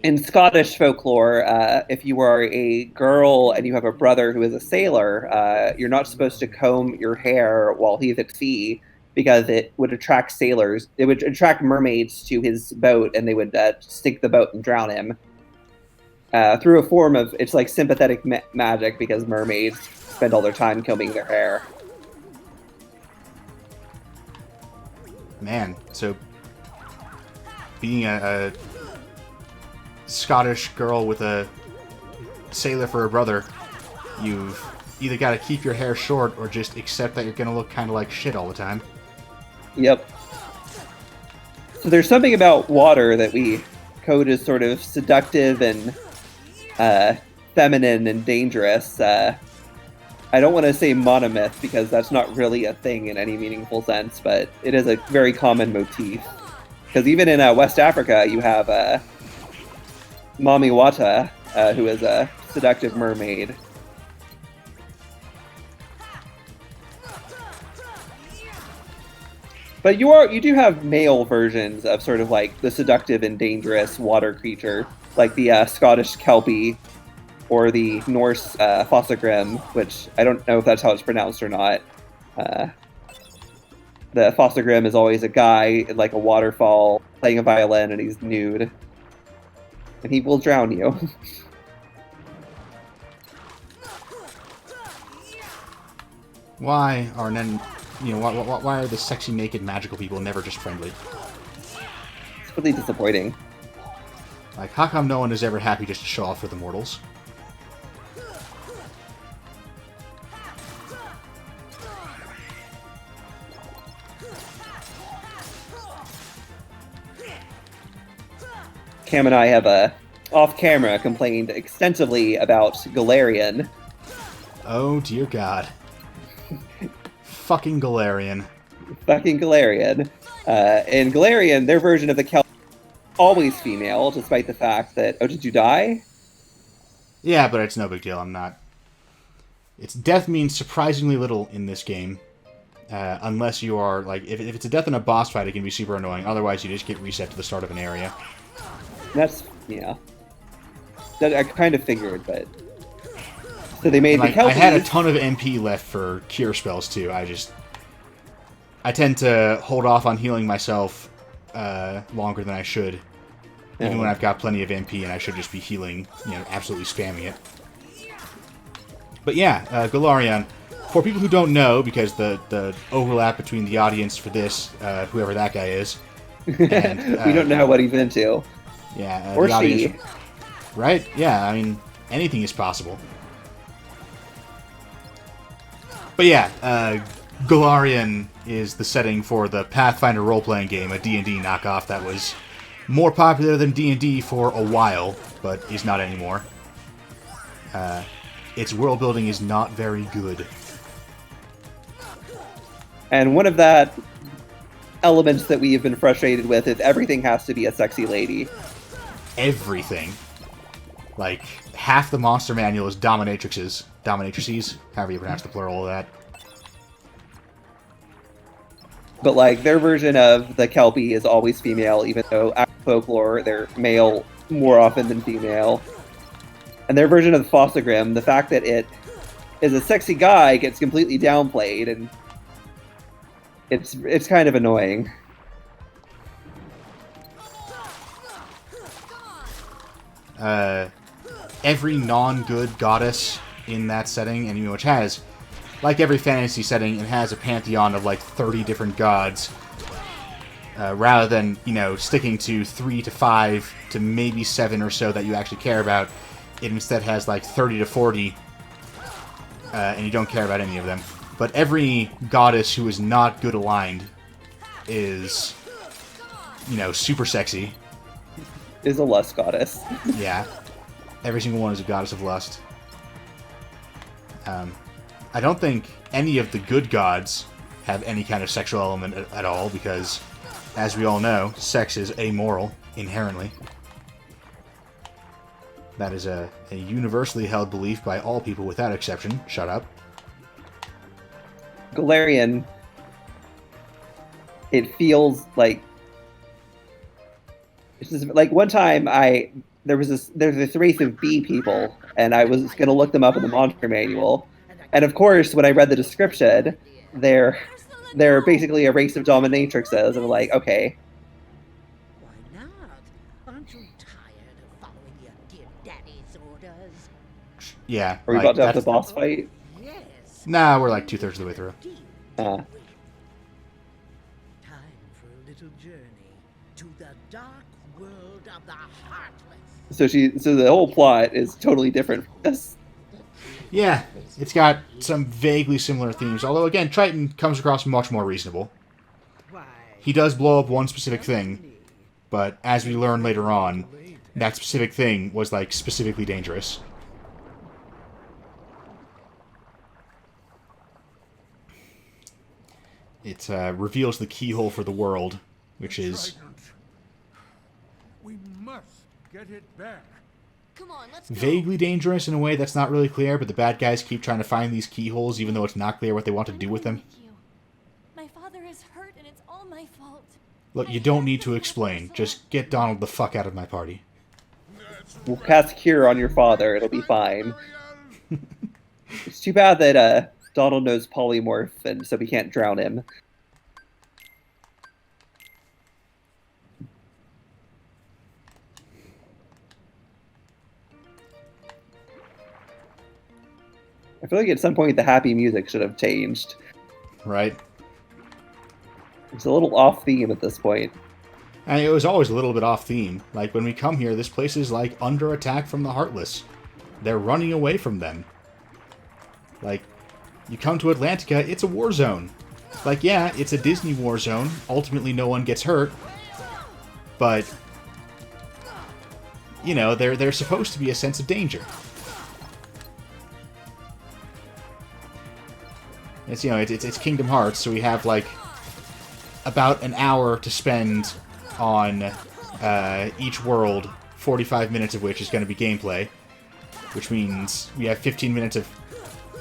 in Scottish folklore, if you are a girl and you have a brother who is a sailor, you're not supposed to comb your hair while he's at sea because it would attract sailors. It would attract mermaids to his boat, and they would sink the boat and drown him. Through a form of, it's like sympathetic magic, because mermaids spend all their time combing their hair. Man, so being a Scottish girl with a sailor for a brother, you've either got to keep your hair short or just accept that you're going to look kind of like shit all the time. Yep. So there's something about water that we code as sort of seductive and feminine and dangerous. I don't want to say monomyth because that's not really a thing in any meaningful sense, but it is a very common motif. Because even in West Africa, you have Mami Wata, who is a seductive mermaid. But you do have male versions of sort of like the seductive and dangerous water creature, like the Scottish Kelpie or the Norse Fossagrim, which I don't know if that's how it's pronounced or not. The Fossagrim is always a guy in like a waterfall playing a violin, and he's nude, and he will drown you. Why are why are the sexy, naked, magical people never just friendly? It's really disappointing. Like, how come no one is ever happy just to show off for the mortals? Cam and I have off-camera complained extensively about Galarian. Oh dear God. Fucking Galarian. Fucking Galarian. In Galarian, their version of the Kelp always female, despite the fact that... Oh, did you die? Yeah, but it's no big deal. I'm not... Its death means surprisingly little in this game. Unless you are, like... If it's a death in a boss fight, it can be super annoying. Otherwise, you just get reset to the start of an area. That's... yeah. That I kind of figured, but... So they made the Kelpies... I had a ton of MP left for cure spells, too. I tend to hold off on healing myself longer than I should. Even when I've got plenty of MP and I should just be healing, absolutely spamming it. But yeah, Galarian. For people who don't know, because the overlap between the audience for this, whoever that guy is... And, we don't know what he's into. Yeah, or the audience, she. Right? Yeah, I mean, anything is possible. But yeah, Galarian is the setting for the Pathfinder role-playing game, a D&D knockoff that was more popular than D&D for a while, but is not anymore. Its world building is not very good. And one of that elements that we have been frustrated with is everything has to be a sexy lady. Everything. Like, half the monster manual is dominatrices, however you pronounce the plural of that. But, like, their version of the Kelpie is always female, even though in folklore they're male more often than female. And their version of the Fossagrim, the fact that it is a sexy guy gets completely downplayed, and it's kind of annoying. Every non-good goddess in that setting, and which has, like every fantasy setting, it has a pantheon of like 30 different gods. Rather than, sticking to 3 to 5 to maybe 7 or so that you actually care about, it instead has like 30 to 40, and you don't care about any of them. But every goddess who is not good aligned is, you know, super sexy. Is a lust goddess. Yeah. Every single one is a goddess of lust. I don't think any of the good gods have any kind of sexual element at all, because, as we all know, sex is amoral, inherently. That is a universally held belief by all people without exception. Shut up. Galarian, it feels like... It's just, like, one time there's this race of bee people, and I was going to look them up in the monster manual. And of course, when I read the description, they're basically a race of dominatrixes, and I'm like, okay. Why not? Aren't you tired of following your dear daddy's orders? Yeah. Are we like, about to have the that's- boss fight? Yes. Nah, we're like 2/3 of the way through. Uh, Time for a little journey to the dark world of the heartless. so the whole plot is totally different from this. Yeah, it's got some vaguely similar themes, although again, Triton comes across much more reasonable. Why? He does blow up one specific thing, but as we learn later on, that specific thing was, like, specifically dangerous. It reveals the keyhole for the world, which is Trident. We must get it back. Come on, let's go. vaguely dangerous in a way that's not really clear, but the bad guys keep trying to find these keyholes even though it's not clear what they want to do with them. Thank you. My father is hurt and it's all my fault. Look, you don't need to explain. Just get Donald the fuck out of my party. We'll cast Cure on your father. It'll be fine. It's too bad that Donald knows polymorph, and so we can't drown him. I feel like at some point the happy music should have changed. Right? It's a little off theme at this point. And it was always a little bit off theme. Like, when we come here, this place is, like, under attack from the Heartless. They're running away from them. Like, you come to Atlantica, it's a war zone. Like, yeah, it's a Disney war zone. Ultimately, no one gets hurt. But, you know, there's supposed to be a sense of danger. It's, you know, it's Kingdom Hearts, so we have, like, about an hour to spend on each world, 45 minutes of which is going to be gameplay, which means we have 15 minutes of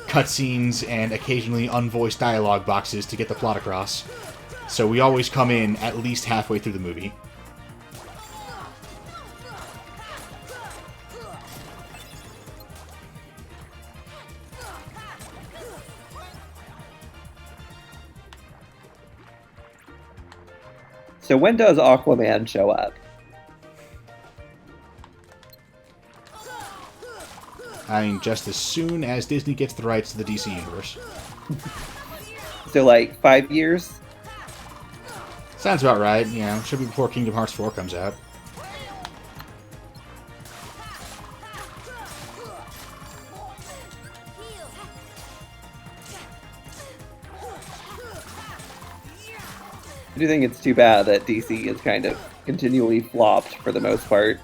cutscenes and occasionally unvoiced dialogue boxes to get the plot across. So we always come in at least halfway through the movie. So when does Aquaman show up? I mean, just as soon as Disney gets the rights to the DC Universe. So like 5 years? Sounds about right, you know. Should be before Kingdom Hearts 4 comes out. I do think it's too bad that DC is kind of continually flopped for the most part.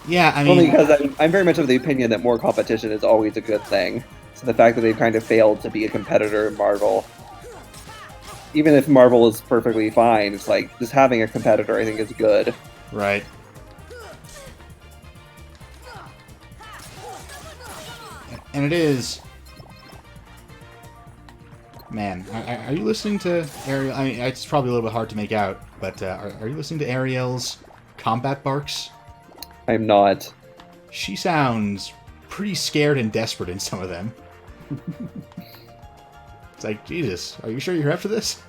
Yeah, I Only mean, because I'm very much of the opinion that more competition is always a good thing. So the fact that they've kind of failed to be a competitor in Marvel, even if Marvel is perfectly fine, it's like just having a competitor I think is good. right. And it is... Man, are you listening to Ariel? I mean, it's probably a little bit hard to make out, but are you listening to Ariel's combat barks? I'm not. She sounds pretty scared and desperate in some of them. It's like, Jesus, are you sure you're up for this?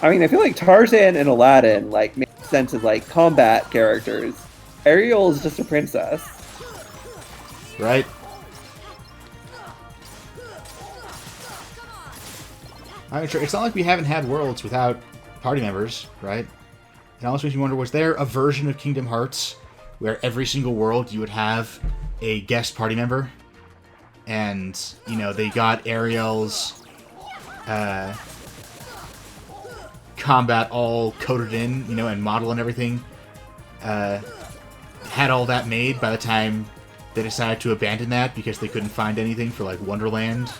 I mean, I feel like Tarzan and Aladdin like make sense as like combat characters. Ariel is just a princess. Right? I'm sure. It's not like we haven't had worlds without party members, right? It almost makes me wonder, was there a version of Kingdom Hearts where every single world you would have a guest party member, and they got Ariel's combat all coded in, and model and everything. Had all that made by the time they decided to abandon that because they couldn't find anything for like Wonderland.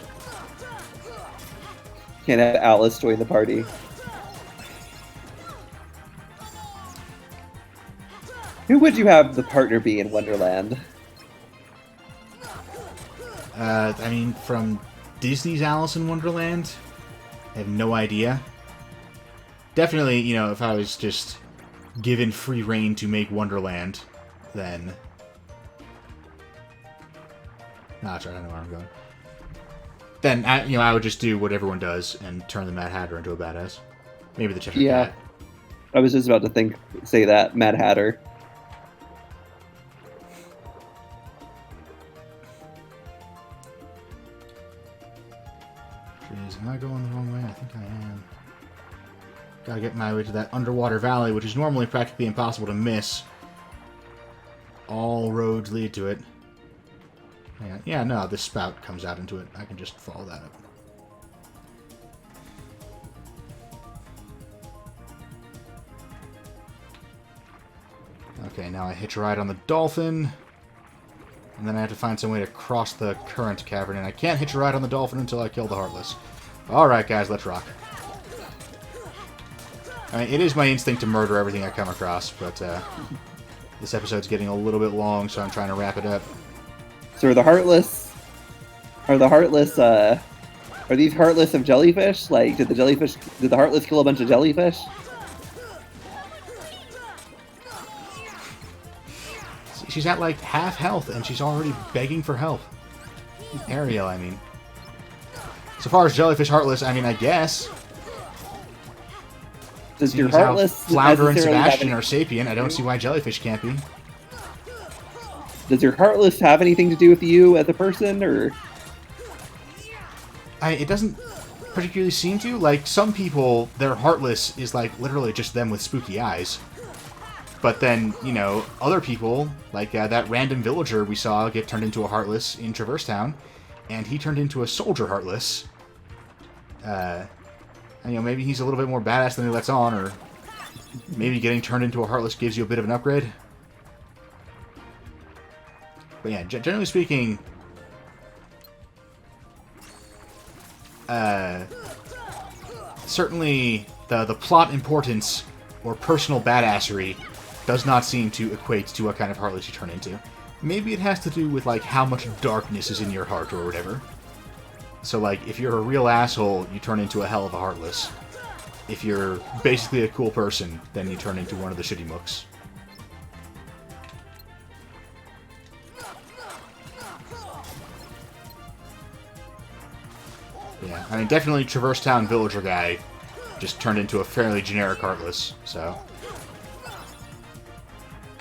Can't have Atlas join the party. Who would you have the partner be in Wonderland? I mean, from Disney's Alice in Wonderland, I have no idea. Definitely, if I was just given free reign to make Wonderland, then... Nah, sorry, I don't know where I'm going. Then, I would just do what everyone does and turn the Mad Hatter into a badass. Maybe the Cheshire Cat. I was just about to say that, Mad Hatter. Jeez, am I going the wrong way? I think I am. Gotta get my way to that underwater valley, which is normally practically impossible to miss. All roads lead to it. Yeah, no, this spout comes out into it. I can just follow that up. Okay, now I hitch a ride on the Dolphin. And then I have to find some way to cross the current cavern. And I can't hitch a ride on the Dolphin until I kill the Heartless. Alright, guys, let's rock. I mean, it is my instinct to murder everything I come across, but this episode's getting a little bit long, so I'm trying to wrap it up. So are these Heartless of jellyfish? Like, did the Heartless kill a bunch of jellyfish? She's at like half health, and she's already begging for help. Ariel, I mean. So far as jellyfish Heartless, I mean, I guess. Does your Heartless Flounder and Sebastian are sapient? I don't see why jellyfish can't be. Does your Heartless have anything to do with you as a person, or? It doesn't particularly seem to. Like, some people, their Heartless is like literally just them with spooky eyes. But then, other people, like that random villager we saw get turned into a Heartless in Traverse Town, and he turned into a soldier Heartless. And, maybe he's a little bit more badass than he lets on, or maybe getting turned into a Heartless gives you a bit of an upgrade. But yeah, generally speaking, certainly the plot importance or personal badassery does not seem to equate to what kind of Heartless you turn into. Maybe it has to do with, like, how much darkness is in your heart or whatever. So, like, if you're a real asshole, you turn into a hell of a Heartless. If you're basically a cool person, then you turn into one of the shitty mooks. Yeah, I mean, definitely Traverse Town Villager guy just turned into a fairly generic Heartless, so...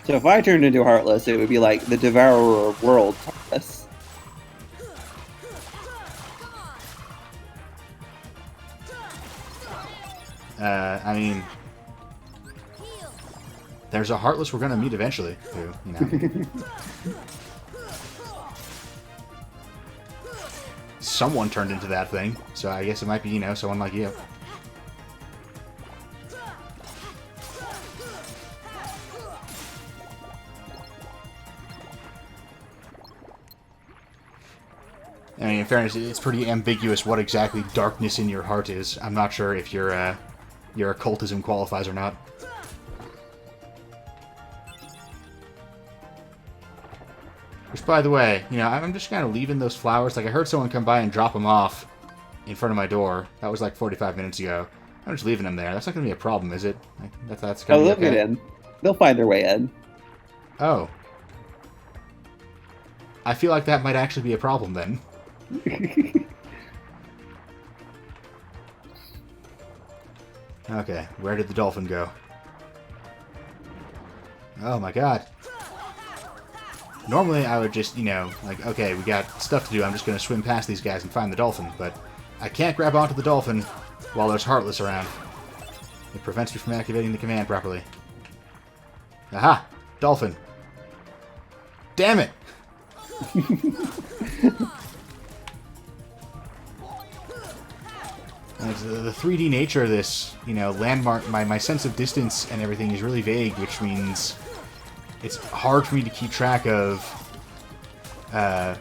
So if I turned into a Heartless, it would be like the Devourer of Worlds Heartless. I mean... There's a Heartless we're gonna meet eventually, who, Someone turned into that thing, so I guess it might be, someone like you. I mean, in fairness, it's pretty ambiguous what exactly darkness in your heart is. I'm not sure if your occultism qualifies or not. Which, by the way, I'm just kind of leaving those flowers. Like, I heard someone come by and drop them off in front of my door. That was like 45 minutes ago. I'm just leaving them there. That's not going to be a problem, is it? That's going to be okay. They'll get in. They'll find their way in. Oh. I feel like that might actually be a problem, then. Okay, where did the Dolphin go? Oh my god. Normally I would just, like, okay, we got stuff to do, I'm just going to swim past these guys and find the Dolphin, but I can't grab onto the Dolphin while there's Heartless around. It prevents me from activating the command properly. Aha! Dolphin. Damn it! The 3D nature of this, you know, landmark, my sense of distance and everything is really vague, which means it's hard for me to keep track of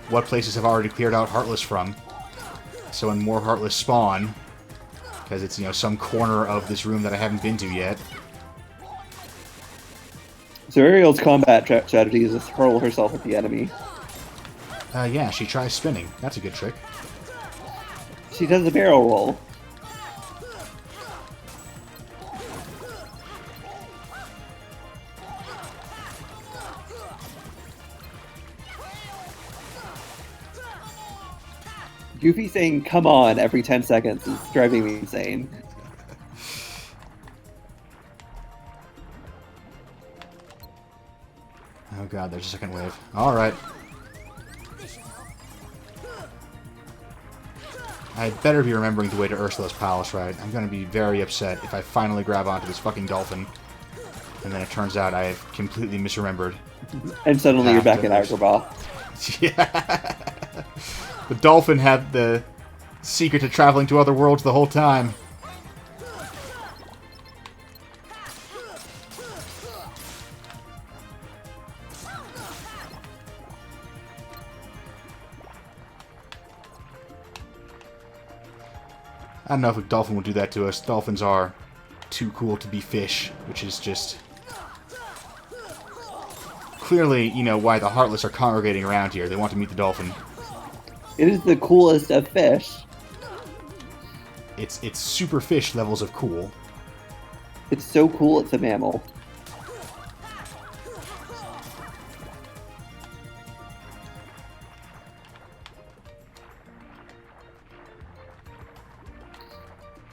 what places have already cleared out Heartless from. So when more Heartless spawn, because it's, you know, some corner of this room that I haven't been to yet. So Ariel's combat strategy is just hurl herself at the enemy. Yeah, she tries spinning. That's a good trick. She does a barrel roll. Goofy saying "come on" every 10 seconds is driving me insane. Oh god, there's a second wave. Alright. I'd better be remembering the way to Ursula's palace, right? I'm gonna be very upset if I finally grab onto this fucking dolphin, and then it turns out I have completely misremembered. And suddenly you're back in Agrabah. Yeah. The dolphin had the secret to traveling to other worlds the whole time. I don't know if a dolphin would do that to us. Dolphins are too cool to be fish, which is just clearly, you know, why the Heartless are congregating around here. They want to meet the dolphin. It is the coolest of fish. It's super fish levels of cool. It's so cool it's a mammal.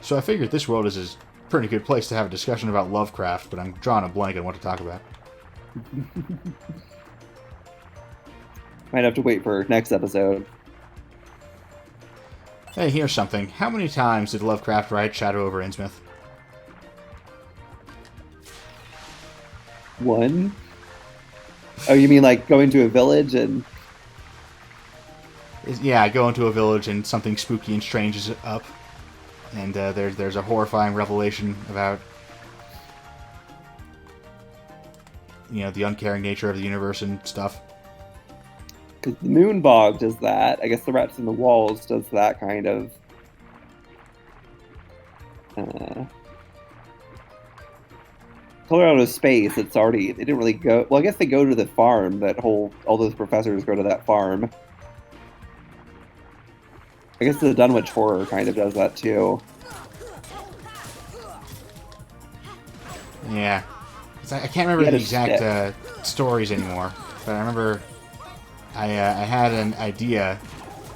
So I figured this world is a pretty good place to have a discussion about Lovecraft, but I'm drawing a blank on what to talk about. Might have to wait for next episode. Hey, here's something. How many times did Lovecraft write Shadow over Innsmouth? One? Oh, you mean like going to a village and... Yeah, I go into a village and something spooky and strange is up. And there's a horrifying revelation about, you know, the uncaring nature of the universe and stuff. Because the Moonbog does that. I guess the Rats in the Walls does that kind of... Colorado Space, it's already... They didn't really go... Well, I guess they go to the farm. All those professors go to that farm. I guess the Dunwich Horror kind of does that too. Yeah. I can't remember the exact stories anymore, but I remember I had an idea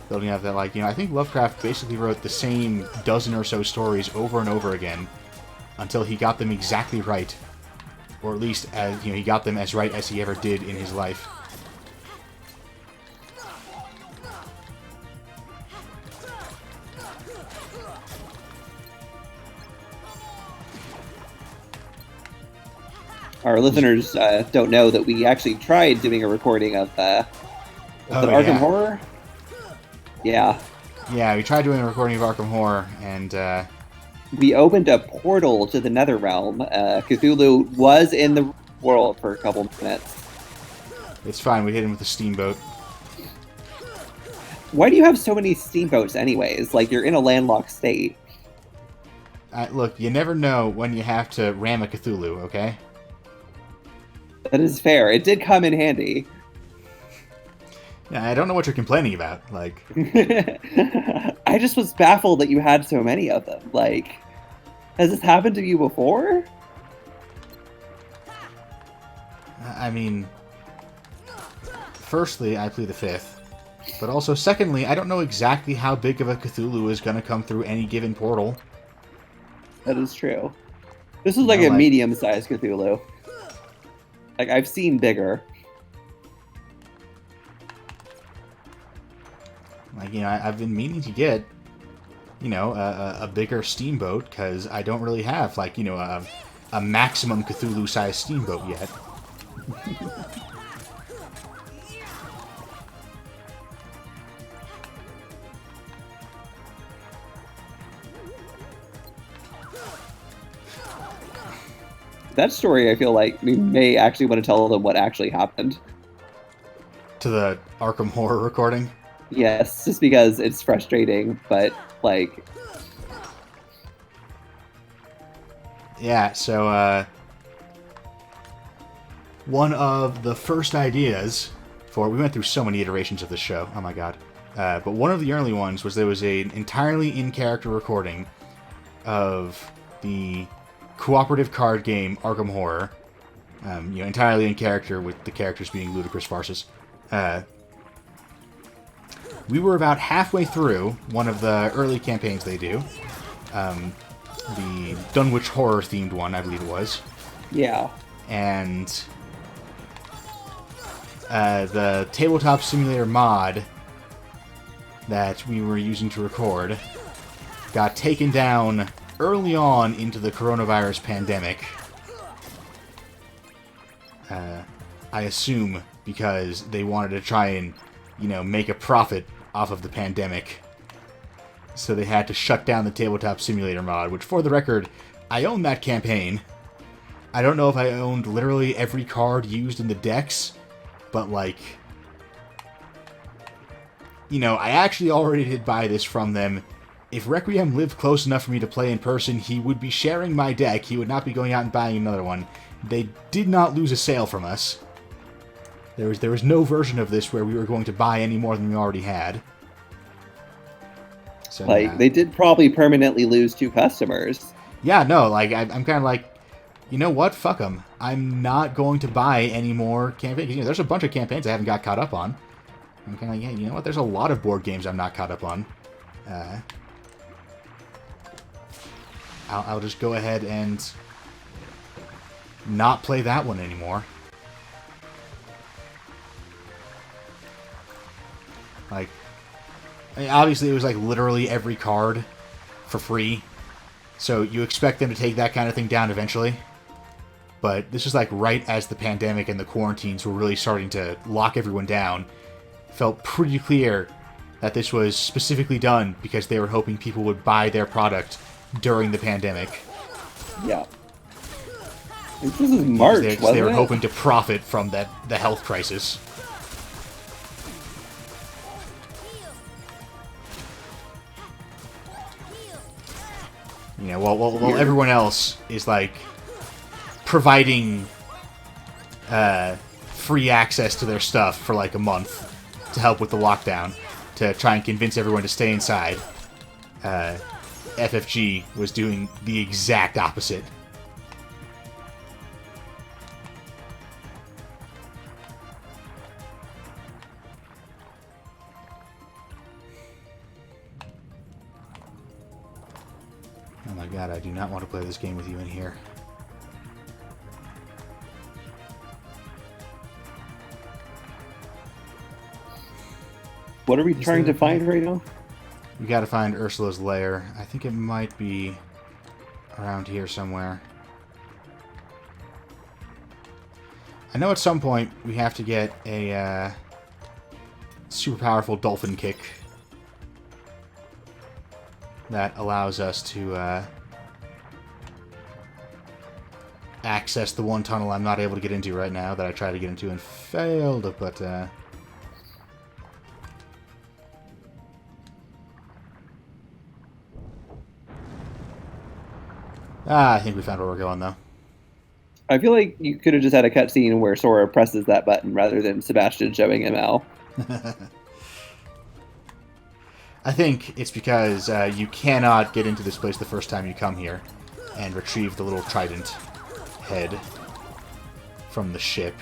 building up that, like, you know, I think Lovecraft basically wrote the same dozen or so stories over and over again until he got them exactly right, or at least as, you know, he got them as right as he ever did in his life. Our listeners don't know that we actually tried doing a recording of Arkham Horror. Yeah. Yeah, we tried doing a recording of Arkham Horror, and we opened a portal to the Netherrealm. Cthulhu was in the world for a couple minutes. It's fine, we hit him with a steamboat. Why do you have so many steamboats anyways? Like, you're in a landlocked state. Look, you never know when you have to ram a Cthulhu, okay? That is fair. It did come in handy. Yeah, I don't know what you're complaining about. Like, I just was baffled that you had so many of them. Like, has this happened to you before? I mean, firstly, I plead the fifth. But also, secondly, I don't know exactly how big of a Cthulhu is going to come through any given portal. That is true. This is like a medium-sized Cthulhu. Like, I've seen bigger. Like, you know, I've been meaning to get, you know, a bigger steamboat, because I don't really have, like, you know, a maximum Cthulhu-sized steamboat yet. that story, I feel like we may actually want to tell them what actually happened. To the Arkham Horror recording. Yes, just because it's frustrating, but like, Yeah, so one of the first ideas for... We went through so many iterations of the show, oh my god. But one of the early ones was there was an entirely in-character recording of the cooperative card game Arkham Horror. Entirely in character, with the characters being ludicrous farces. We were about halfway through one of the early campaigns they do. The Dunwich Horror-themed one, I believe it was. yeah. And the Tabletop Simulator mod that we were using to record got taken down early on into the coronavirus pandemic. I assume because they wanted to try and, make a profit off of the pandemic. So they had to shut down the Tabletop Simulator mod, which, for the record, I own that campaign. I don't know if I owned literally every card used in the decks, but, like... I actually already did buy this from them. If Requiem lived close enough for me to play in person, he would be sharing my deck. He would not be going out and buying another one. They did not lose a sale from us. There was no version of this where we were going to buy any more than we already had. So, yeah. They did probably permanently lose 2 customers. Yeah, no, I'm kind of like, you know what? Fuck them. I'm not going to buy any more campaigns. There's a bunch of campaigns I haven't got caught up on. I'm kind of like, yeah, you know what? There's a lot of board games I'm not caught up on. I'll just go ahead and not play that one anymore. Like, obviously it was like literally every card for free. So you expect them to take that kind of thing down eventually. But this is like right as the pandemic and the quarantines were really starting to lock everyone down. Felt pretty clear that this was specifically done because they were hoping people would buy their product during the pandemic. Yeah. This is March, wasn't they were it? hoping to profit from the health crisis. While everyone else is like providing free access to their stuff for like a month to help with the lockdown, to try and convince everyone to stay inside. FFG was doing the exact opposite. Oh my god, I do not want to play this game with you in here. What are we trying to find right now? We gotta find Ursula's lair. I think it might be around here somewhere. I know at some point we have to get a super powerful Dolphin kick that allows us to access the one tunnel I'm not able to get into right now that I tried to get into and failed, but I think we found where we're going, though. I feel like you could have just had a cutscene where Sora presses that button rather than Sebastian showing him how. I think it's because you cannot get into this place the first time you come here and retrieve the little trident head from the ship.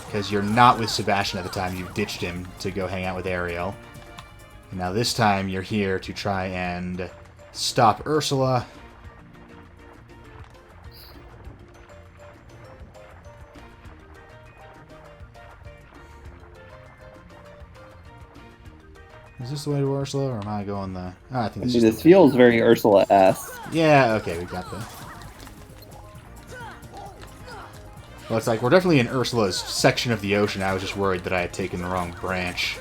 Because you're not with Sebastian at the time. You've ditched him to go hang out with Ariel. And now this time you're here to try and stop Ursula. Is this the way to Ursula, or am I going the... Oh, I think This feels very Ursula-esque. Yeah, okay, we got the... Well, it's like, we're definitely in Ursula's section of the ocean. I was just worried that I had taken the wrong branch.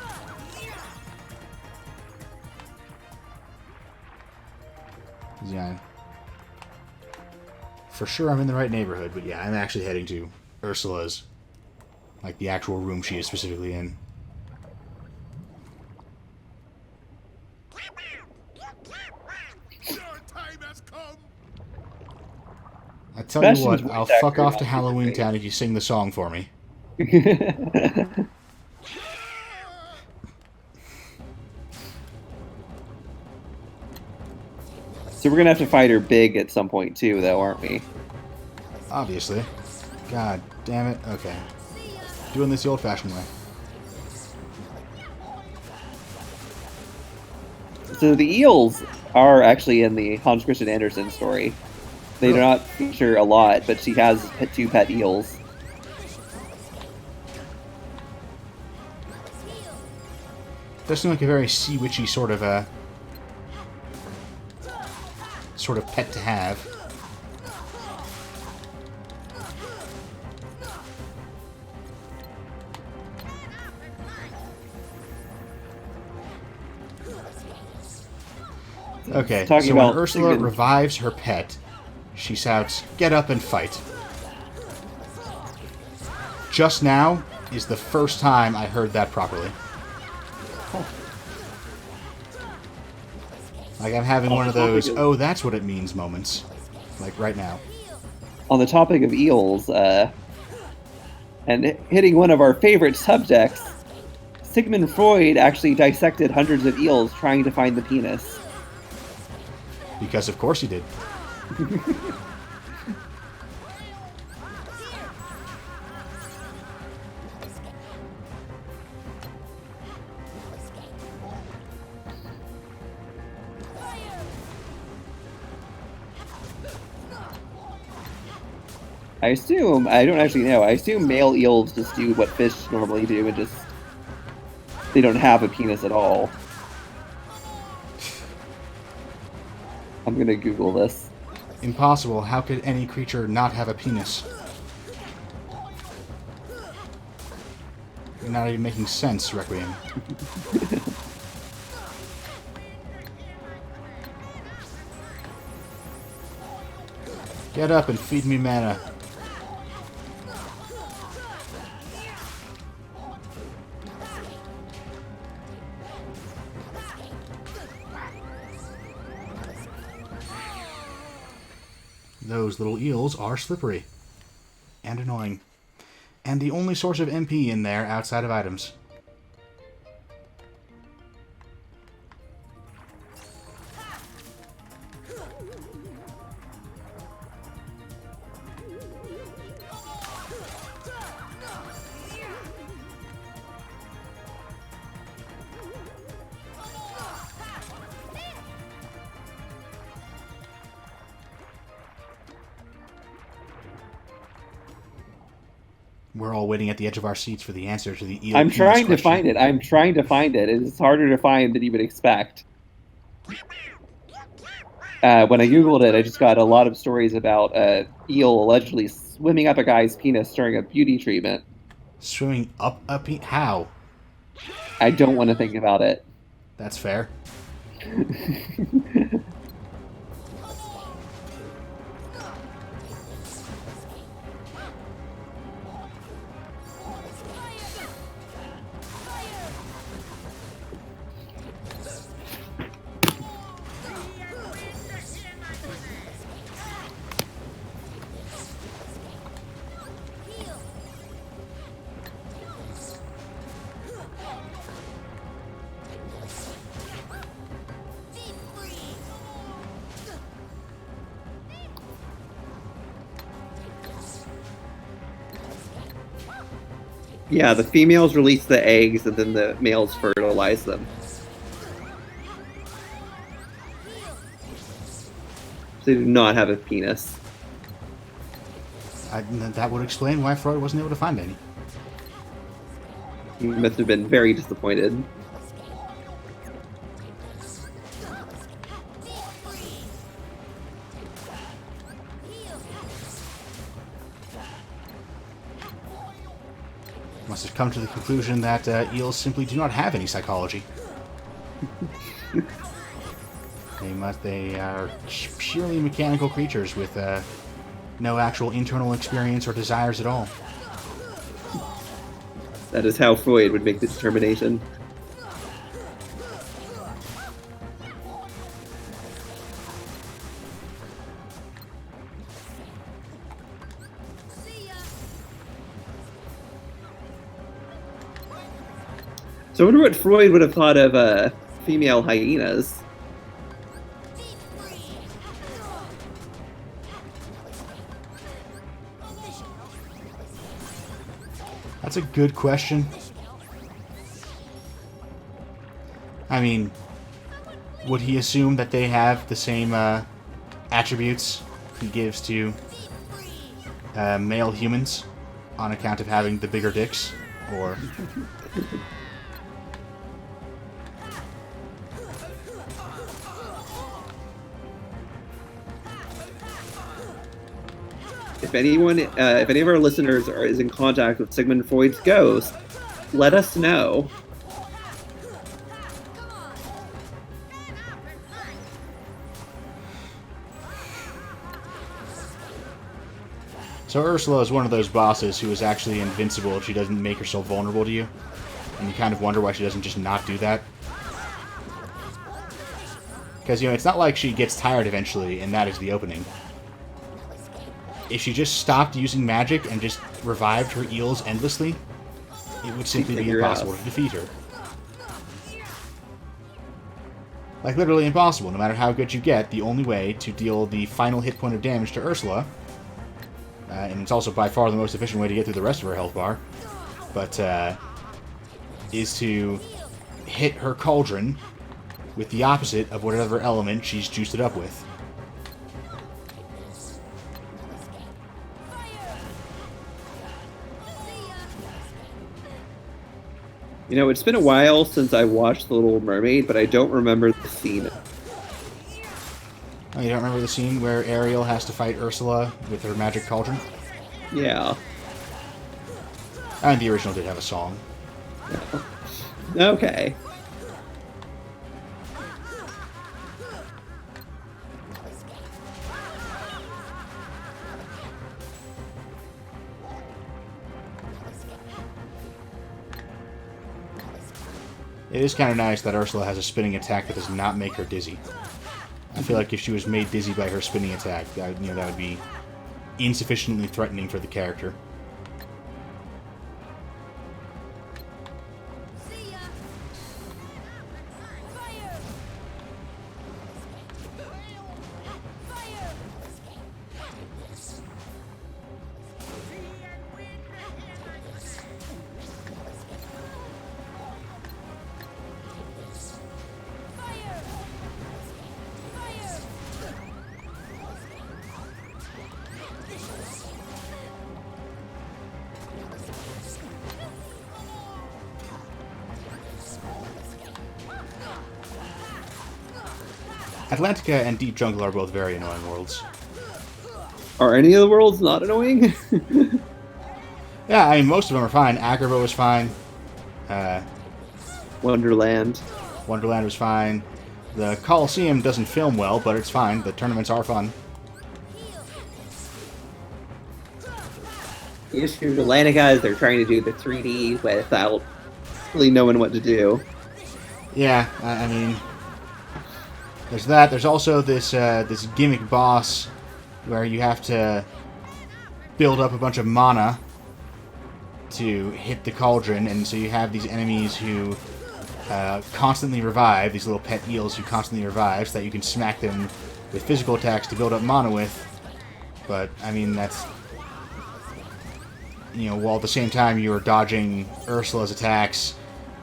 Yeah. for sure I'm in the right neighborhood, but yeah, I'm actually heading to Ursula's, like the actual room she is specifically in. Your time has come. I tell you Sebastian's what, I'll voice fuck actor off not to super Halloween great. Town if you sing the song for me. So we're gonna have to fight her big at some point too, though, aren't we? Obviously. God damn it. Okay. Doing this the old-fashioned way. So the eels are actually in the Hans Christian Andersen story. They do Really? not feature a lot, but she has two pet eels. Does seem like a very sea witchy sort of pet to have. Okay, Talking so when about Ursula Sigmund- revives her pet, she shouts, "Get up and fight." Just now is the first time I heard that properly. Like, I'm having one of those, oh, that's what it means moments. Like, right now. On the topic of eels, and hitting one of our favorite subjects, Sigmund Freud actually dissected hundreds of eels trying to find the penis. Because of course he did. I don't actually know, I assume male eels just do what fish normally do and just, they don't have a penis at all. I'm gonna Google this. Impossible. How could any creature not have a penis? You're not even making sense, Requiem. Get up and feed me mana. Those little eels are slippery. And annoying. And the only source of MP in there outside of items. We're all waiting at the edge of our seats for the answer to the eel I'm penis trying to question. find it. I'm trying to find it. It's harder to find than you would expect. When I Googled it, I just got a lot of stories about eel allegedly swimming up a guy's penis during a beauty treatment. Swimming up a penis? How? I don't want to think about it. That's fair. Yeah, the females release the eggs and then the males fertilize them. They do not have a penis. That would explain why Freud wasn't able to find any. He must have been very disappointed. Must have come to the conclusion that eels simply do not have any psychology. They are purely mechanical creatures with no actual internal experience or desires at all. That is how Freud would make the determination. So I wonder what Freud would have thought of female hyenas. That's a good question. I mean, would he assume that they have the same attributes he gives to male humans on account of having the bigger dicks? Or... If anyone, if any of our listeners is in contact with Sigmund Freud's ghost, let us know. So Ursula is one of those bosses who is actually invincible if she doesn't make herself vulnerable to you. And you kind of wonder why she doesn't just not do that. Because, you know, it's not like she gets tired eventually, and that is the opening. If she just stopped using magic and just revived her eels endlessly, it would simply be impossible to defeat her. Like, literally impossible. No matter how good you get, the only way to deal the final hit point of damage to Ursula, and it's also by far the most efficient way to get through the rest of her health bar, but, is to hit her cauldron with the opposite of whatever element she's juiced it up with. You know, it's been a while since I watched The Little Mermaid, but I don't remember the scene. Oh, you don't remember the scene where Ariel has to fight Ursula with her magic cauldron? Yeah. And the original did have a song. Okay. It is kind of nice that Ursula has a spinning attack that does not make her dizzy. I feel like if she was made dizzy by her spinning attack, that would be insufficiently threatening for the character. Atlantica and Deep Jungle are both very annoying worlds. Are any of the worlds not annoying? Yeah, I mean, most of them are fine. Agrabah was fine. Wonderland. Wonderland was fine. The Coliseum doesn't film well, but it's fine. The tournaments are fun. The issue with Atlantica is they're trying to do the 3D without really knowing what to do. Yeah, I mean, there's that. There's also this this gimmick boss where you have to build up a bunch of mana to hit the cauldron, and so you have these enemies who constantly revive, these little pet eels who constantly revive, so that you can smack them with physical attacks to build up mana with. But, I mean, that's... You know, while at the same time you're dodging Ursula's attacks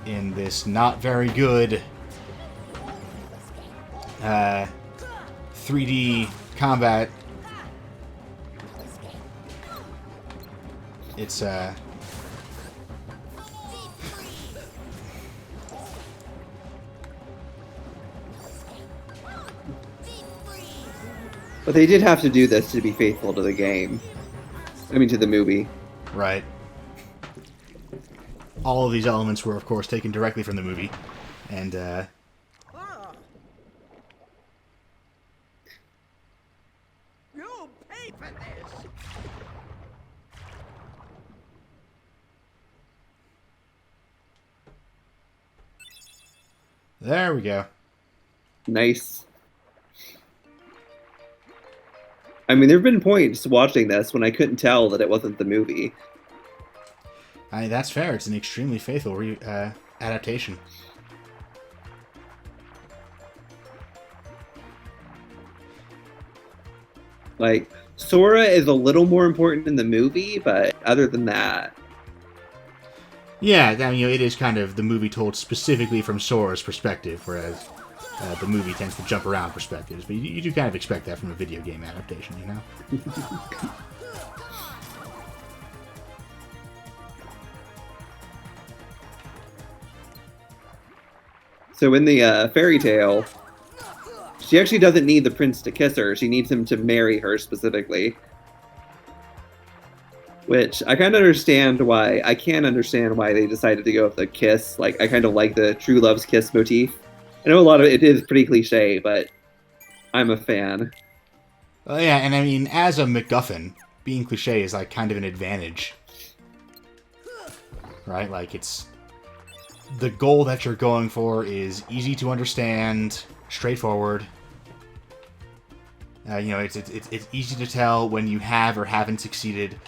in this not very good 3D combat. It's But they did have to do this to be faithful to the game. I mean, to the movie. right. All of these elements were, of course, taken directly from the movie, and You paid for this. There we go. Nice. I mean, there have been points watching this when I couldn't tell that it wasn't the movie. I mean, that's fair. It's an extremely faithful adaptation. Like, Sora is a little more important in the movie, but other than that, Yeah, I mean, it is kind of the movie told specifically from Sora's perspective, whereas the movie tends to jump around perspectives. But you do kind of expect that from a video game adaptation, you know? so in the fairy tale, she actually doesn't need the prince to kiss her. She needs him to marry her specifically. Which I kind of understand why. I can't understand why they decided to go with the kiss. Like, I kind of like the true love's kiss motif. I know a lot of it is pretty cliche, but I'm a fan. Yeah, and I mean, as a MacGuffin, being cliche is like kind of an advantage. Right? Like, it's... The goal that you're going for is easy to understand, straightforward. You know, it's easy to tell when you have or haven't succeeded.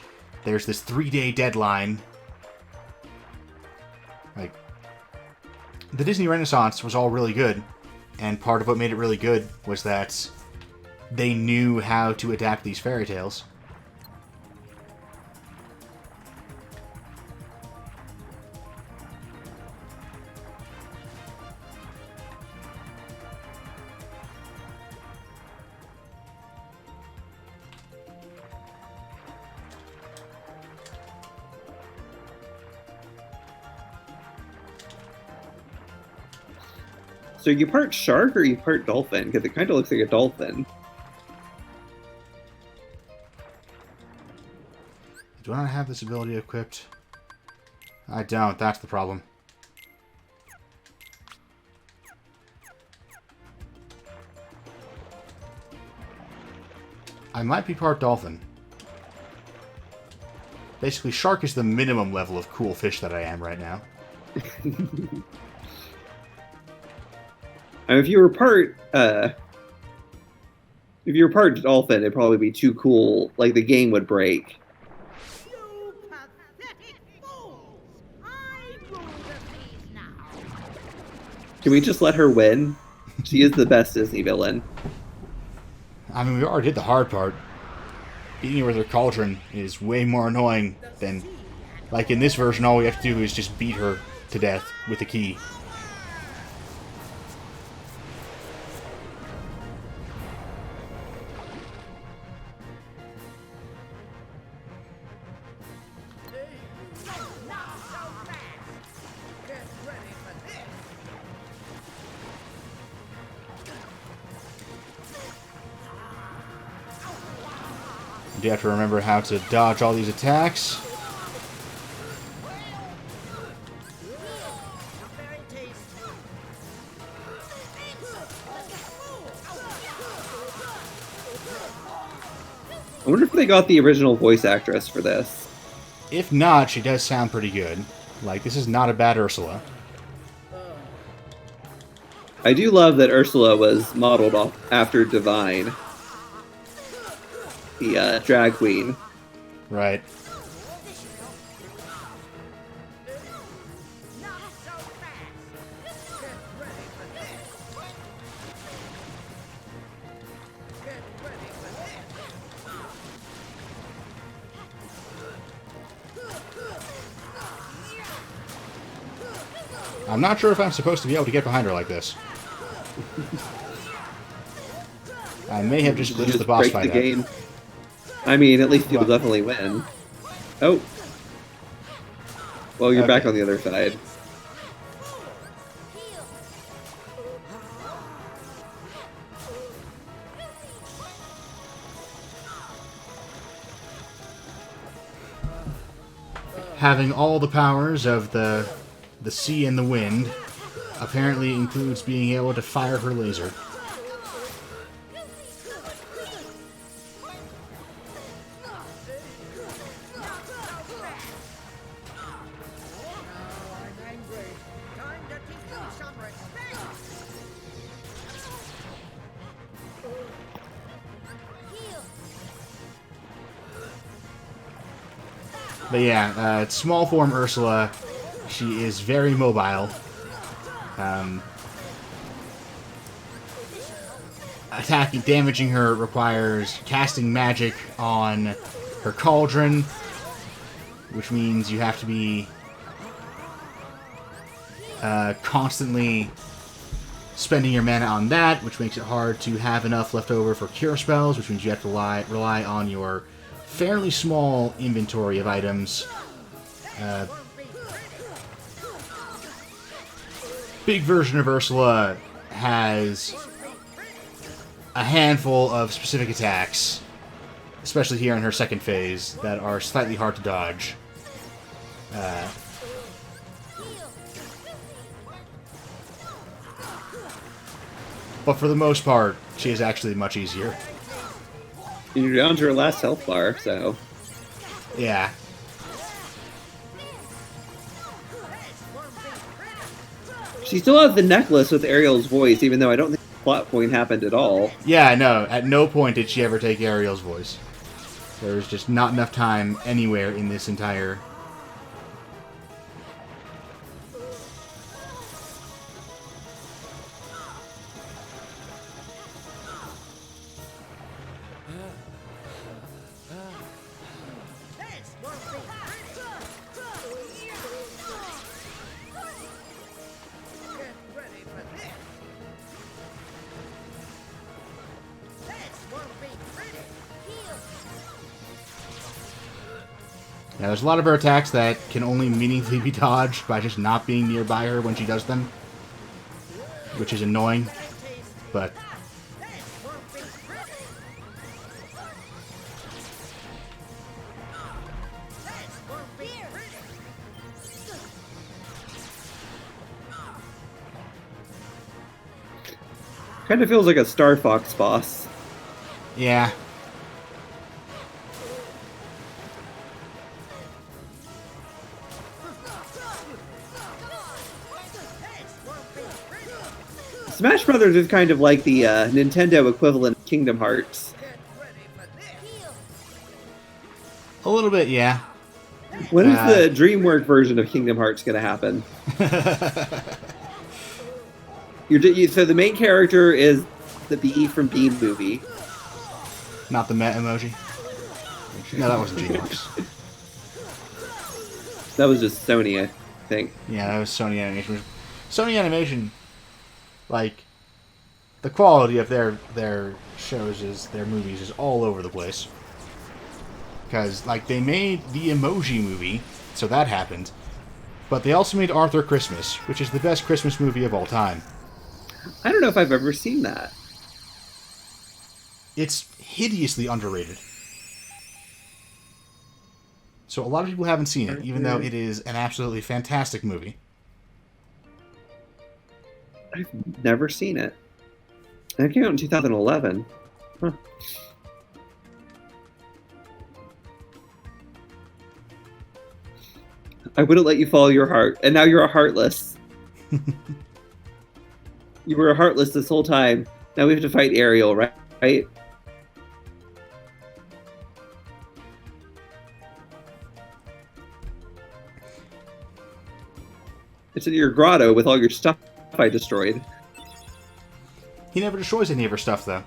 There's this 3-day deadline. Like, the Disney Renaissance was all really good, and part of what made it really good was that they knew how to adapt these fairy tales. So you part shark or you part dolphin? Because it kind of looks like a dolphin. Do I not have this ability equipped? I don't, that's the problem. I might be part dolphin. Basically, shark is the minimum level of cool fish that I am right now. And if you were part dolphin, it'd probably be too cool. Like, the game would break. You pathetic fools! I rule the seas now. Can we just let her win? She is the best Disney villain. I mean, we already did the hard part. Beating her with her cauldron is way more annoying than... Like, in this version, all we have to do is just beat her to death with the key. You have to remember how to dodge all these attacks. I wonder if they got the original voice actress for this. If not, she does sound pretty good. Like, this is not a bad Ursula. I do love that Ursula was modeled off after Divine, the drag queen. Right. I'm not sure if I'm supposed to be able to get behind her like this. I may have just glitched the boss break fight the game. I mean, at least you'll definitely win. Oh. Well, you're back Okay. on the other side. Having all the powers of the sea and the wind apparently includes being able to fire her laser. But yeah, small form Ursula, she is very mobile. Attacking, damaging her requires casting magic on her cauldron, which means you have to be constantly spending your mana on that, which makes it hard to have enough left over for cure spells, which means you have to rely on your fairly small inventory of items. Big version of Ursula has a handful of specific attacks, especially here in her second phase, that are slightly hard to dodge. But for the most part, she is actually much easier. You're down to her last health bar, so... Yeah. She still has the necklace with Ariel's voice, even though I don't think the plot point happened at all. Yeah, no, at no point did she ever take Ariel's voice. There was just not enough time anywhere in this entire... Yeah, there's a lot of her attacks that can only meaningfully be dodged by just not being nearby her when she does them, which is annoying, but... Kind of feels like a Star Fox boss. Yeah. Smash Brothers is kind of like the Nintendo equivalent of Kingdom Hearts. A little bit, yeah. When is the DreamWorks version of Kingdom Hearts going to happen? So the main character is the Bee from Bean movie. Not the Met emoji. No, that wasn't DreamWorks. That was just Sony, I think. Yeah, that was Sony Animation. Sony Animation, like, the quality of their shows, their movies is all over the place. Because, like, they made the Emoji Movie, so that happened. But they also made Arthur Christmas, which is the best Christmas movie of all time. I don't know if I've ever seen that. It's hideously underrated. So a lot of people haven't seen it, even though it is an absolutely fantastic movie. I've never seen it. And it came out in 2011. Huh. I wouldn't let you follow your heart, and now you're a heartless. You were a heartless this whole time. Now we have to fight Ariel, right? It's in your grotto with all your stuff I destroyed. He never destroys any of her stuff, though.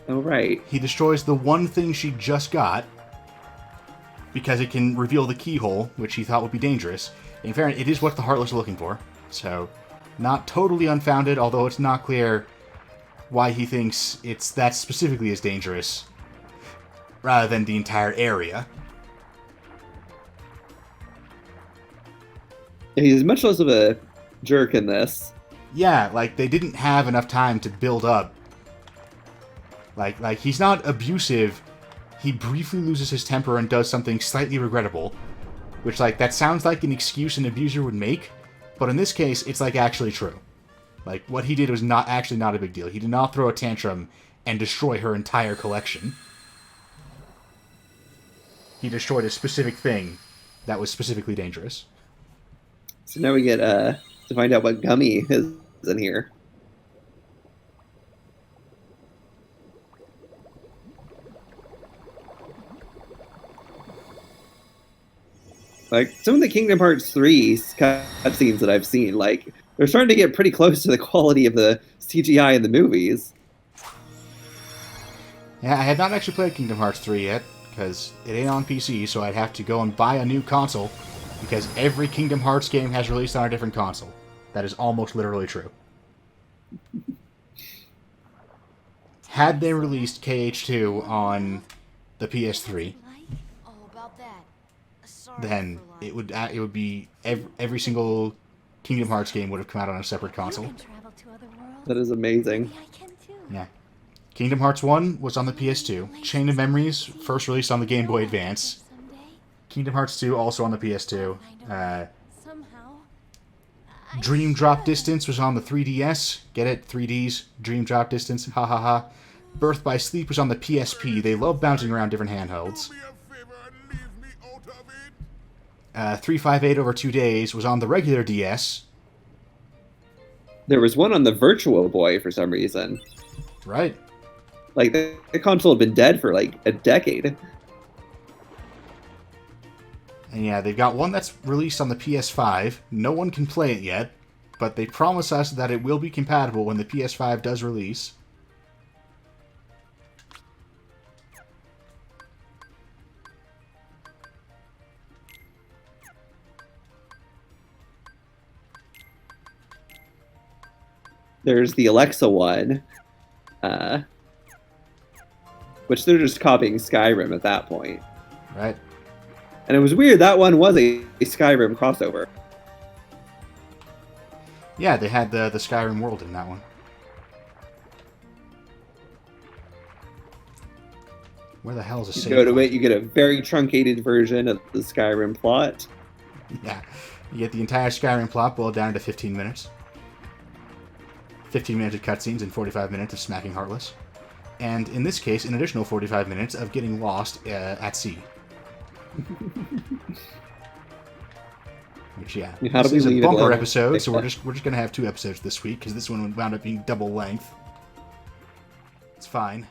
Oh, right. He destroys the one thing she just got, because it can reveal the keyhole, which he thought would be dangerous. In fairness, it is what the Heartless are looking for, so not totally unfounded, although it's not clear why he thinks it's that specifically as dangerous, rather than the entire area. He's much less of a jerk in this. Yeah, like, they didn't have enough time to build up. Like he's not abusive. He briefly loses his temper and does something slightly regrettable. Which, like, that sounds like an excuse an abuser would make, but in this case, it's, like, actually true. Like, what he did was not a big deal. He did not throw a tantrum and destroy her entire collection. He destroyed a specific thing that was specifically dangerous. So now we get to find out what Gummy is in here. Like some of the Kingdom Hearts 3 cutscenes that I've seen, like they're starting to get pretty close to the quality of the CGI in the movies. Yeah, I have not actually played Kingdom Hearts 3 yet, because it ain't on PC, so I'd have to go and buy a new console, because every Kingdom Hearts game has released on a different console. That is almost literally true. Had they released KH2 on the PS3, Oh, about that. Sorry then for it would be every single Kingdom Hearts game would have come out on a separate console. You can travel to other worlds. That is amazing. Maybe I can too. Yeah. Kingdom Hearts 1 was on the PS2. Chain of Memories, first released on the Game Boy Advance. Someday, Kingdom Hearts 2, also on the PS2. somehow. Dream Drop Distance was on the 3DS. Get it? 3Ds. Dream Drop Distance. Ha ha ha. Birth by Sleep was on the PSP. They love bouncing around different handhelds. Do me a favor and leave me out of it. 358 over 2 days was on the regular DS. There was one on the Virtual Boy for some reason. Right. Like the console had been dead for like a decade. And yeah, they've got one that's released on the PS5. No one can play it yet, but they promise us that it will be compatible when the PS5 does release. There's the Alexa one, which they're just copying Skyrim at that point. Right. And it was weird, that one was a Skyrim crossover. Yeah, they had the Skyrim world in that one. Where the hell is a You save go to point? it, you get a very truncated version of the Skyrim plot. Yeah. You get the entire Skyrim plot boiled down to 15 minutes. 15 minutes of cutscenes and 45 minutes of smacking Heartless. And in this case, an additional 45 minutes of getting lost at sea. Which, yeah. How do This we is a leave it bumper alone? episode, so we're just gonna have 2 episodes this week, because this one wound up being double length. It's fine.